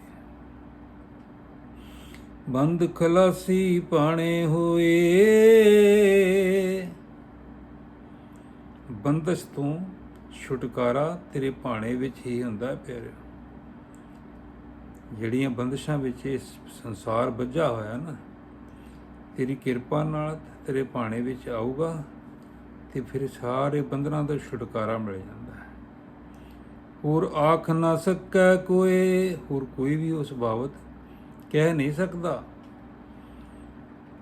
Speaker 1: ਬੰਦ ਖਲਾਸੀ ਪਾਣੇ ਹੋਏ, ਬੰਦਸ਼ ਤੋਂ ਛੁਟਕਾਰਾ ਤੇਰੇ ਭਾਣੇ ਵਿੱਚ ਹੀ ਹੁੰਦਾ ਪਿਆਰਿਓ। ਜਿਹੜੀਆਂ ਬੰਦਸ਼ਾਂ ਵਿੱਚ ਇਸ ਸੰਸਾਰ ਬੱਝਾ ਹੋਇਆ ਨਾ, ਤੇਰੀ ਕਿਰਪਾ ਨਾਲ ਤੇਰੇ ਭਾਣੇ ਵਿੱਚ ਆਊਗਾ ਤੇ ਫਿਰ ਸਾਰੇ ਬੰਧਨਾਂ ਤੋਂ ਛੁਟਕਾਰਾ ਮਿਲ ਜਾਂਦਾ ਹੈ। ਹੋਰ ਆਖ ਨਾ ਸਕੈ ਕੋਏ, ਹੋਰ ਕੋਈ ਵੀ ਉਸ ਬਾਬਤ ਕਹਿ ਨਹੀਂ ਸਕਦਾ।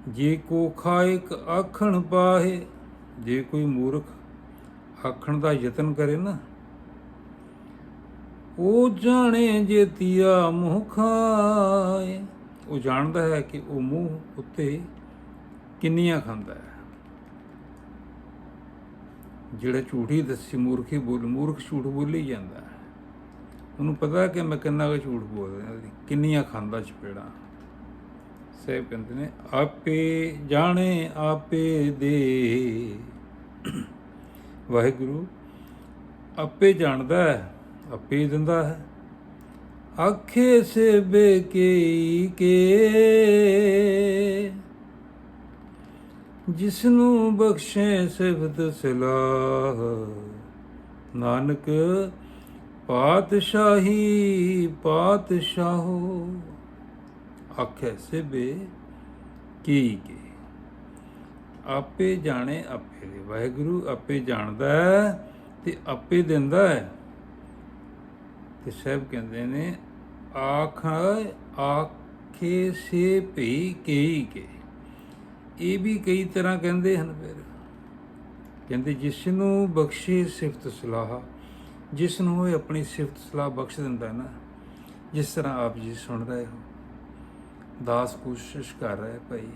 Speaker 1: ਜੇ ਕੋ ਖਾਇਕ ਆਖਣ ਪਾਹੇ, ਜੇ ਕੋਈ ਮੂਰਖ ਆਖਣ ਦਾ ਯਤਨ ਕਰੇ ਨਾ, ਉਹ ਜਾਣੇ ਜੇ ਤੀਆ ਮੂੰਹ ਖਾਏ। ਉਹ ਜਾਣਦਾ ਹੈ ਕਿ ਉਹ ਮੂੰਹ ਉੱਤੇ ਕਿੰਨੀਆਂ ਖਾਂਦਾ ਹੈ। ਜਿਹੜਾ ਝੂਠੀ ਦੱਸੀ ਮੂਰਖੀ ਬੋਲ, ਮੂਰਖ ਝੂਠ ਬੋਲੀ ਜਾਂਦਾ ਹੈ। ਉਹਨੂੰ ਪਤਾ ਕਿ ਮੈਂ ਕਿੰਨਾ ਕੁ ਝੂਠ ਬੋਲ ਰਿਹਾ, ਕਿੰਨੀਆਂ ਖਾਂਦਾ ਚਪੇੜਾਂ। ਸਾਹਿਬ ਕਹਿੰਦੇ ਨੇ ਆਪੇ ਜਾਣੇ ਆਪੇ ਦੇ। ਵਾਹਿਗੁਰੂ ਆਪੇ ਜਾਣਦਾ ਹੈ, ਆਪੇ ਦਿੰਦਾ ਹੈ। ਆਖੇ ਸੇਬੇ ਕੇ ਜਿਸਨੂੰ ਬਖਸ਼ੇ ਸਿਫਤ ਸਲਾਹ। ਨਾਨਕ ਪਾਤਸ਼ਾਹੀ ਪਾਤਸ਼ਾਹੋ, ਆਖੇ ਸੇਬੇ ਕੀ ਕੇ। ਆਪੇ ਜਾਣੇ ਆਪੇ ਦੇ। ਵਾਹਿਗੁਰੂ ਆਪੇ ਜਾਣਦਾ ਹੈ ਤੇ ਆਪੇ ਦਿੰਦਾ ਹੈ। ਤੇ ਸਾਹਿਬ ਕਹਿੰਦੇ ਨੇ ਆਖੇ ਸੇ ਭਈ ਕਈ ਕੇ। ਇਹ ਵੀ ਕਈ ਤਰ੍ਹਾਂ ਕਹਿੰਦੇ ਹਨ। ਫਿਰ ਕਹਿੰਦੇ ਜਿਸ ਨੂੰ ਬਖਸ਼ੇ ਸਿਫਤ ਸਲਾਹ, ਜਿਸ ਨੂੰ ਇਹ ਆਪਣੀ ਸਿਫਤ ਸਲਾਹ ਬਖਸ਼ ਦਿੰਦਾ ਨਾ। ਜਿਸ ਤਰ੍ਹਾਂ ਆਪ ਜੀ ਸੁਣ ਰਹੇ ਹੋ, ਦਾਸ ਕੋਸ਼ਿਸ਼ ਕਰ ਰਹੇ ਭਾਈ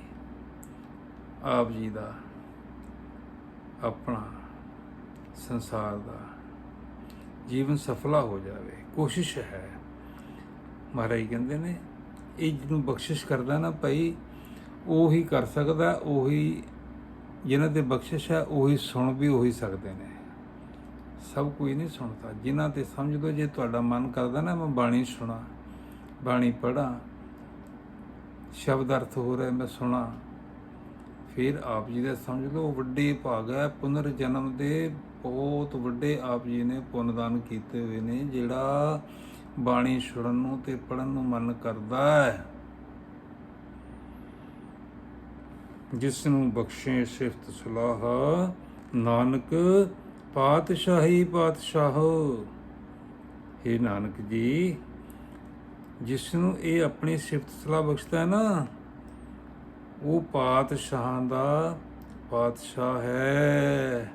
Speaker 1: ਆਪ ਜੀ ਦਾ ਆਪਣਾ ਸੰਸਾਰ ਦਾ ਜੀਵਨ ਸਫਲਾ ਹੋ ਜਾਵੇ, ਕੋਸ਼ਿਸ਼ ਹੈ। ਮਹਾਰਾਜ ਕਹਿੰਦੇ ਨੇ ਇਹ ਜਿਹਨੂੰ ਬਖਸ਼ਿਸ਼ ਕਰਦਾ ਨਾ ਭਾਈ, ਉਹੀ ਕਰ ਸਕਦਾ। ਉਹੀ ਜਿਨ੍ਹਾਂ ਤੇ ਬਖਸ਼ਿਸ਼ ਹੈ, ਉਹੀ ਸੁਣ ਵੀ ਉਹੀ ਸਕਦੇ ਨੇ। ਸਭ ਕੋਈ ਨਹੀਂ ਸੁਣਦਾ। ਜਿਨ੍ਹਾਂ ਤੇ ਸਮਝ ਲਓ, ਜੇ ਤੁਹਾਡਾ ਮਨ ਕਰਦਾ ਨਾ ਮੈਂ ਬਾਣੀ ਸੁਣਾ, ਬਾਣੀ ਪੜ੍ਹਾਂ, ਸ਼ਬਦ ਅਰਥ ਹੋ ਰਿਹਾ ਮੈਂ ਸੁਣਾ, ਫਿਰ ਆਪ ਜੀ ਦਾ ਸਮਝ ਲਓ ਵੱਡੇ ਭਾਗ ਹੈ। ਪੁਨਰ ਜਨਮ ਦੇ ਬਹੁਤ ਵੱਡੇ ਆਪ ਜੀ ਨੇ ਪੁੰਨਦਾਨ ਕੀਤੇ ਹੋਏ ਨੇ, ਜਿਹੜਾ ਬਾਣੀ ਸੁਣਨ ਨੂੰ ਤੇ ਪੜ੍ਹਨ ਨੂੰ ਮਨ ਕਰਦਾ ਹੈ। ਜਿਸ ਨੂੰ ਬਖਸ਼ੇ ਸਿਫਤ ਸਲਾਹ, ਨਾਨਕ ਪਾਤਸ਼ਾਹੀ ਪਾਤਸ਼ਾਹੋ। हे ਨਾਨਕ ਜੀ, ਜਿਸ ਨੂੰ ਇਹ ਆਪਣੀ ਸਿਫਤ ਸਲਾਹ ਬਖਸ਼ਦਾ ਹੈ ਨਾ, ਉਹ ਪਾਤਸ਼ਾਹਾਂ ਦਾ ਪਾਤਸ਼ਾਹ ਹੈ।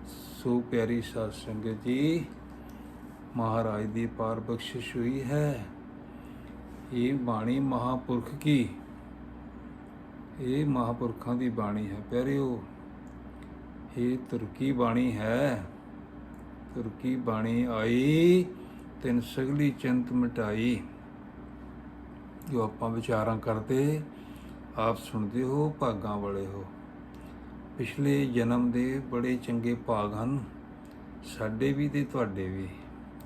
Speaker 1: ਸੋ ਪਿਆਰੀ ਸਾਧ ਸੰਗਤ ਜੀ, ਮਹਾਰਾਜ ਦੀ ਪਾਰ ਬਖਸ਼ਿਸ਼ ਹੋਈ ਹੈ। ਇਹ ਬਾਣੀ ਮਹਾਂਪੁਰਖ ਕੀ, ਇਹ ਮਹਾਂਪੁਰਖਾਂ ਦੀ ਬਾਣੀ ਹੈ ਪਿਆਰਿਓ। ਇਹ ਤੁਰਕੀ ਬਾਣੀ ਹੈ। ਤੁਰਕੀ ਬਾਣੀ ਆਈ ਤਿੰਨ ਸਗਲੀ ਚਿੰਤ ਮਿਟਾਈ। ਜੋ ਆਪਾਂ ਵਿਚਾਰਾਂ ਕਰਦੇ, ਆਪ ਸੁਣਦੇ ਹੋ, ਭਾਗਾਂ ਵਾਲੇ ਹੋ। ਪਿਛਲੇ ਜਨਮ ਦੇ ਬੜੇ ਚੰਗੇ ਭਾਗ ਹਨ, ਸਾਡੇ ਵੀ ਤੇ ਤੁਹਾਡੇ ਵੀ,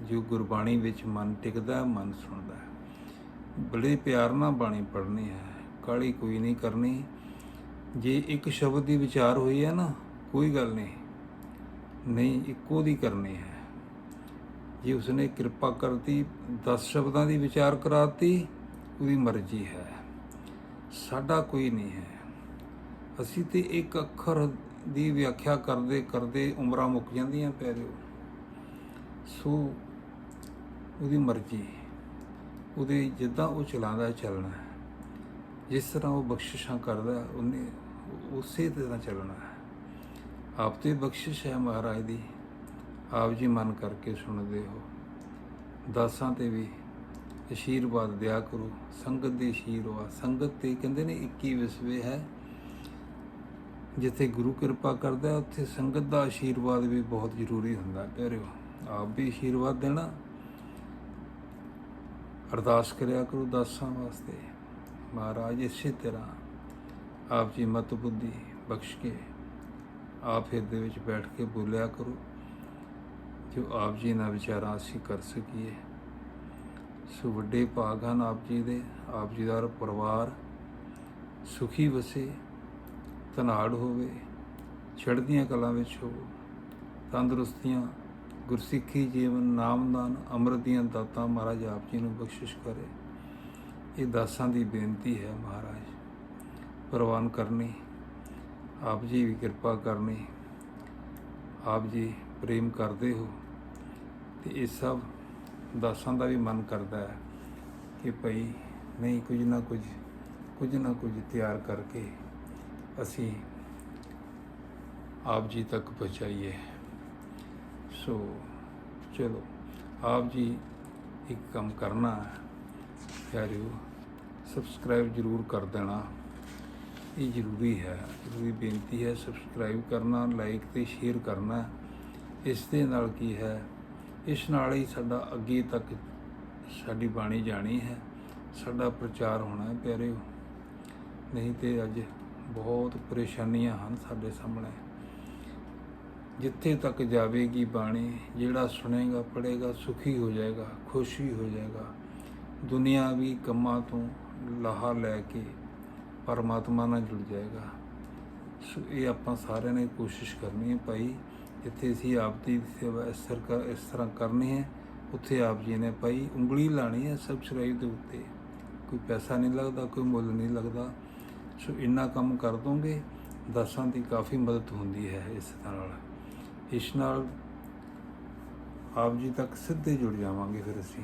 Speaker 1: ਜੋ ਗੁਰਬਾਣੀ ਵਿੱਚ ਮਨ ਟਿਕਦਾ, ਮਨ ਸੁਣਦਾ ਹੈ। ਬੜੇ ਪਿਆਰ ਨਾਲ ਬਾਣੀ ਪੜ੍ਹਨੀ ਹੈ, ਕਾਹਲੀ ਕੋਈ ਨਹੀਂ ਕਰਨੀ। ਜੇ ਇੱਕ ਸ਼ਬਦ ਦੀ ਵਿਚਾਰ ਹੋਈ ਹੈ ਨਾ, ਕੋਈ ਗੱਲ ਨਹੀਂ, ਇੱਕੋ ਦੀ ਕਰਨੀ ਹੈ। ਜੇ ਉਸਨੇ ਕਿਰਪਾ ਕਰਤੀ 10 ਸ਼ਬਦਾਂ ਦੀ ਵਿਚਾਰ ਕਰਾਤੀ, ਉਹਦੀ ਮਰਜ਼ੀ ਹੈ, ਸਾਡਾ ਕੋਈ ਨਹੀਂ ਹੈ। ਅਸੀਂ ਤੇ ਇੱਕ ਅੱਖਰ ਦੀ ਵਿਆਖਿਆ ਕਰਦੇ ਕਰਦੇ ਉਮਰਾਂ ਮੁੱਕ ਜਾਂਦੀਆਂ ਪਿਆਰਿਓ। ਸੋ ਉਹਦੀ ਮਰਜ਼ੀ, ਉਹਦੇ ਜਿੱਦਾਂ ਉਹ ਚਲਾਉਂਦਾ ਚੱਲਣਾ ਹੈ। ਜਿਸ ਤਰ੍ਹਾਂ ਉਹ ਬਖਸ਼ਿਸ਼ਾਂ ਕਰਦਾ, ਉਹਨੇ ਉਸੇ ਤਰ੍ਹਾਂ ਚੱਲਣਾ ਹੈ। ਆਪ ਤੇ ਬਖਸ਼ਿਸ਼ ਹੈ ਮਹਾਰਾਜ ਦੀ, ਆਪ ਜੀ ਮਨ ਕਰਕੇ ਸੁਣਦੇ ਹੋ। ਦਾਸਾਂ ਤੇ ਵੀ ਆਸ਼ੀਰਵਾਦ ਦਿਆ ਕਰੋ, ਸੰਗਤ ਦੇ ਆਸ਼ੀਰਵਾਦ। ਸੰਗਤ ਤੇ ਕਹਿੰਦੇ ਨੇ 21 ਵਿਸਵੇ ਹੈ। ਜਿੱਥੇ ਗੁਰੂ ਕਿਰਪਾ ਕਰਦਾ, ਉੱਥੇ ਸੰਗਤ ਦਾ ਆਸ਼ੀਰਵਾਦ ਵੀ ਬਹੁਤ ਜ਼ਰੂਰੀ ਹੁੰਦਾ ਪਿਆਰਿਓ। ਆਪ ਵੀ ਆਸ਼ੀਰਵਾਦ ਦੇਣਾ, ਅਰਦਾਸ ਕਰਿਆ ਕਰੋ ਦਾਸਾਂ ਵਾਸਤੇ। ਮਹਾਰਾਜ ਇਸੇ ਤਰ੍ਹਾਂ ਆਪ ਜੀ ਮਤ ਬੁੱਧੀ ਬਖਸ਼ ਕੇ ਆਪ ਹਿਰਦੇ ਵਿੱਚ ਬੈਠ ਕੇ ਬੋਲਿਆ ਕਰੋ, ਜੋ ਆਪ ਜੀ ਨਾਲ ਵਿਚਾਰਾਂ ਅਸੀਂ ਕਰ ਸਕੀਏ। ਸੋ ਵੱਡੇ ਭਾਗ ਹਨ ਆਪ ਜੀ ਦੇ। ਆਪ ਜੀ ਦਾ ਪਰਿਵਾਰ ਸੁਖੀ ਵਸੇ, ਧਨਾੜ ਹੋਵੇ, ਚੜ੍ਹਦੀਆਂ ਕਲਾਂ ਵਿੱਚ ਹੋਵੇ, ਤੰਦਰੁਸਤੀਆਂ, ਗੁਰਸਿੱਖੀ ਜੀਵਨ, ਨਾਮਦਾਨ, ਅੰਮ੍ਰਿਤ ਦੀਆਂ ਦਾਤਾਂ ਮਹਾਰਾਜ ਆਪ ਜੀ ਨੂੰ ਬਖਸ਼ਿਸ਼ ਕਰੇ। ਇਹ ਦਾਸਾਂ ਦੀ ਬੇਨਤੀ ਹੈ ਮਹਾਰਾਜ, ਪ੍ਰਵਾਨ ਕਰਨੀ, ਆਪ ਜੀ ਵੀ ਕਿਰਪਾ ਕਰਨੀ। ਆਪ ਜੀ ਪ੍ਰੇਮ ਕਰਦੇ ਹੋ, ਤੇ ਇਹ ਸਭ ਦਾਸਾਂ ਦਾ ਵੀ ਮਨ ਕਰਦਾ ਹੈ ਕਿ ਭਈ ਨਹੀਂ, ਕੁਝ ਨਾ ਕੁਝ ਤਿਆਰ ਕਰਕੇ ਅਸੀਂ ਆਪ ਜੀ ਤੱਕ ਪਹੁੰਚਾਈਏ। ਸੋ ਚਲੋ, ਆਪ ਜੀ ਇੱਕ ਕੰਮ ਕਰਨਾ ਪਿਆਰਿਓ, ਸਬਸਕ੍ਰਾਈਬ ਜ਼ਰੂਰ ਕਰ ਦੇਣਾ, ਇਹ ਜ਼ਰੂਰੀ ਹੈ, ਜ਼ਰੂਰੀ ਬੇਨਤੀ ਹੈ। ਸਬਸਕ੍ਰਾਈਬ ਕਰਨਾ, ਲਾਈਕ ਅਤੇ ਸ਼ੇਅਰ ਕਰਨਾ। ਇਸ ਦੇ ਨਾਲ ਕੀ ਹੈ, ਇਸ ਨਾਲ ਹੀ ਸਾਡਾ ਅੱਗੇ ਤੱਕ ਸਾਡੀ ਬਾਣੀ ਜਾਣੀ ਹੈ, ਸਾਡਾ ਪ੍ਰਚਾਰ ਹੋਣਾ ਹੈ ਪਿਆਰਿਓ। ਨਹੀਂ ਤੇ ਅੱਜ ਬਹੁਤ ਪਰੇਸ਼ਾਨੀਆਂ ਹਨ ਸਾਡੇ ਸਾਹਮਣੇ। ਜਿੱਥੇ ਤੱਕ ਜਾਵੇਗੀ ਬਾਣੀ, ਜਿਹੜਾ ਸੁਣੇਗਾ ਪੜ੍ਹੇਗਾ ਸੁਖੀ ਹੋ ਜਾਏਗਾ, ਖੁਸ਼ੀ ਹੋ ਜਾਏਗਾ। ਦੁਨਿਆਵੀ ਕੰਮਾਂ ਤੋਂ ਲਾਹਾ ਲੈ ਕੇ ਪਰਮਾਤਮਾ ਨਾਲ ਜੁੜ ਜਾਏਗਾ। ਸੋ ਇਹ ਆਪਾਂ ਸਾਰਿਆਂ ਨੇ ਕੋਸ਼ਿਸ਼ ਕਰਨੀ ਹੈ ਭਾਈ। ਜਿੱਥੇ ਅਸੀਂ ਆਪ ਦੀ ਸੇਵਾ ਇਸ ਤਰ੍ਹਾਂ ਕਰਨੀ ਹੈ, ਉੱਥੇ ਆਪ ਜੀ ਨੇ ਭਾਈ ਉਂਗਲੀ ਲਾਣੀ ਹੈ ਸਬਸਕ੍ਰਾਈਬ ਦੇ ਉੱਤੇ। ਕੋਈ ਪੈਸਾ ਨਹੀਂ ਲੱਗਦਾ, ਕੋਈ ਮੁੱਲ ਨਹੀਂ ਲੱਗਦਾ। ਸੋ ਇੰਨਾ ਕੰਮ ਕਰ ਦੋਗੇ, ਦਾਸਾਂ ਦੀ ਕਾਫੀ ਮਦਦ ਹੁੰਦੀ ਹੈ। ਇਸ ਨਾਲ ਆਪ ਜੀ ਤੱਕ ਸਿੱਧੇ ਜੁੜ ਜਾਵਾਂਗੇ। ਫਿਰ ਅਸੀਂ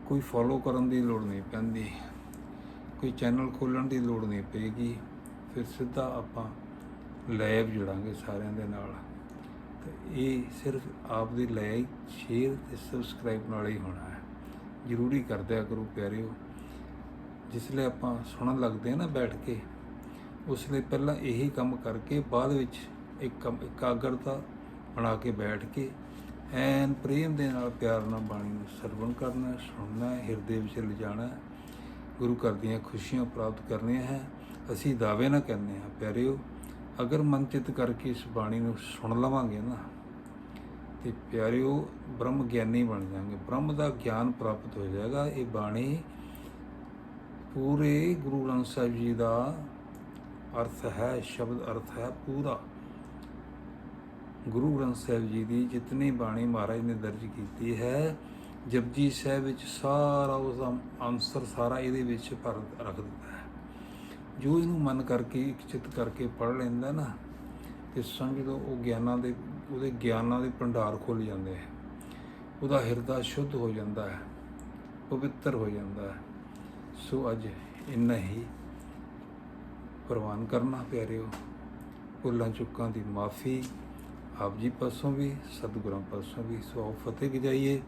Speaker 1: ਕੋਈ ਫੋਲੋ ਕਰਨ ਦੀ ਲੋੜ ਨਹੀਂ ਪੈਂਦੀ, ਕੋਈ ਚੈਨਲ ਖੋਲ੍ਹਣ ਦੀ ਲੋੜ ਨਹੀਂ ਪਏਗੀ। ਫਿਰ ਸਿੱਧਾ ਆਪਾਂ ਲਾਈਵ ਜੁੜਾਂਗੇ ਸਾਰਿਆਂ ਦੇ ਨਾਲ। ਤੇ ਇਹ ਸਿਰਫ ਆਪ ਦੀ ਲਾਈਕ, ਸ਼ੇਅਰ ਅਤੇ ਸਬਸਕ੍ਰਾਈਬ ਨਾਲ ਹੀ ਹੋਣਾ ਹੈ। ਜ਼ਰੂਰੀ ਕਰ ਦਿਆ ਕਰੋ ਪਿਆਰਿਓ। ਜਿਸ ਲਈ ਆਪਾਂ ਸੁਣਨ ਲੱਗਦੇ ਹਾਂ ਨਾ ਬੈਠ ਕੇ, ਉਸ ਲਈ ਪਹਿਲਾਂ ਇਹੀ ਕੰਮ ਕਰਕੇ ਬਾਅਦ ਵਿੱਚ ਇਕਾਗਰਤਾ ਬਣਾ ਕੇ ਬੈਠ ਕੇ ਐਨ ਪ੍ਰੇਮ ਦੇ ਨਾਲ, ਪਿਆਰ ਨਾਲ ਬਾਣੀ ਨੂੰ ਸਰਵਣ ਕਰਨਾ, ਸੁਣਨਾ, ਹਿਰਦੇ ਵਿੱਚ ਲਿਜਾਣਾ, ਗੁਰੂ ਘਰ ਦੀਆਂ ਖੁਸ਼ੀਆਂ ਪ੍ਰਾਪਤ ਕਰਨੀਆਂ ਹੈ। ਅਸੀਂ ਦਾਅਵੇ ਨਾ ਕਰਨੇ ਹਾਂ ਪਿਆਰਿਓ। ਅਗਰ ਮਨ ਚਿੱਤ ਕਰਕੇ ਇਸ ਬਾਣੀ ਨੂੰ ਸੁਣ ਲਵਾਂਗੇ ਨਾ, ਤੇ ਪਿਆਰਿਓ ਬ੍ਰਹਮ ਗਿਆਨੀ ਬਣ ਜਾਵਾਂਗੇ, ਬ੍ਰਹਮ ਦਾ ਗਿਆਨ ਪ੍ਰਾਪਤ ਹੋ ਜਾਏਗਾ। ਇਹ ਬਾਣੀ ਪੂਰੇ ਗੁਰੂ ਗ੍ਰੰਥ ਸਾਹਿਬ ਜੀ ਦਾ ਅਰਥ ਹੈ, ਸ਼ਬਦ ਅਰਥ ਹੈ ਪੂਰਾ। ਗੁਰੂ ਗ੍ਰੰਥ ਸਾਹਿਬ ਜੀ ਦੀ ਜਿਤਨੀ ਬਾਣੀ ਮਹਾਰਾਜ ਨੇ ਦਰਜ ਕੀਤੀ ਹੈ, ਜਪਜੀ ਸਾਹਿਬ ਵਿੱਚ ਸਾਰਾ ਉਸਦਾ ਆਨਸਰ ਸਾਰਾ ਇਹਦੇ ਵਿੱਚ ਭਰ ਰੱਖ ਦਿੱਤਾ ਹੈ। ਜੋ ਇਹਨੂੰ ਮਨ ਕਰਕੇ, ਇੱਕ ਚਿੱਤ ਕਰਕੇ ਪੜ੍ਹ ਲੈਂਦਾ ਨਾ, ਤੇ ਸਮਝ ਲਓ ਉਹ ਉਹਦੇ ਗਿਆਨਾਂ ਦੇ ਭੰਡਾਰ ਖੁੱਲ੍ਹ ਜਾਂਦੇ ਹੈ। ਉਹਦਾ ਹਿਰਦਾ ਸ਼ੁੱਧ ਹੋ ਜਾਂਦਾ ਹੈ, ਪਵਿੱਤਰ ਹੋ ਜਾਂਦਾ ਹੈ। ਸੋ ਅੱਜ ਇੰਨਾ ਹੀ ਪ੍ਰਵਾਨ ਕਰਨਾ ਪਿਆਰਿਓ, ਭੁੱਲਾਂ ਚੁੱਕਾਂ ਦੀ ਮਾफ़ੀ ਆਪ ਜੀ ਪਾਸੋਂ ਵੀ, ਸਤਿਗੁਰਾਂ ਪਾਸੋਂ ਵੀ। ਸੋ ਆਓ ਫਤਿਹ ਗਜਾਈਏ।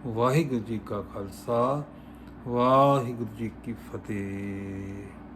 Speaker 1: ਵਾਹਿਗੁਰੂ ਜੀ ਕਾ ਖਾਲਸਾ, ਵਾਹਿਗੁਰੂ ਜੀ ਕੀ ਫਤਿਹ।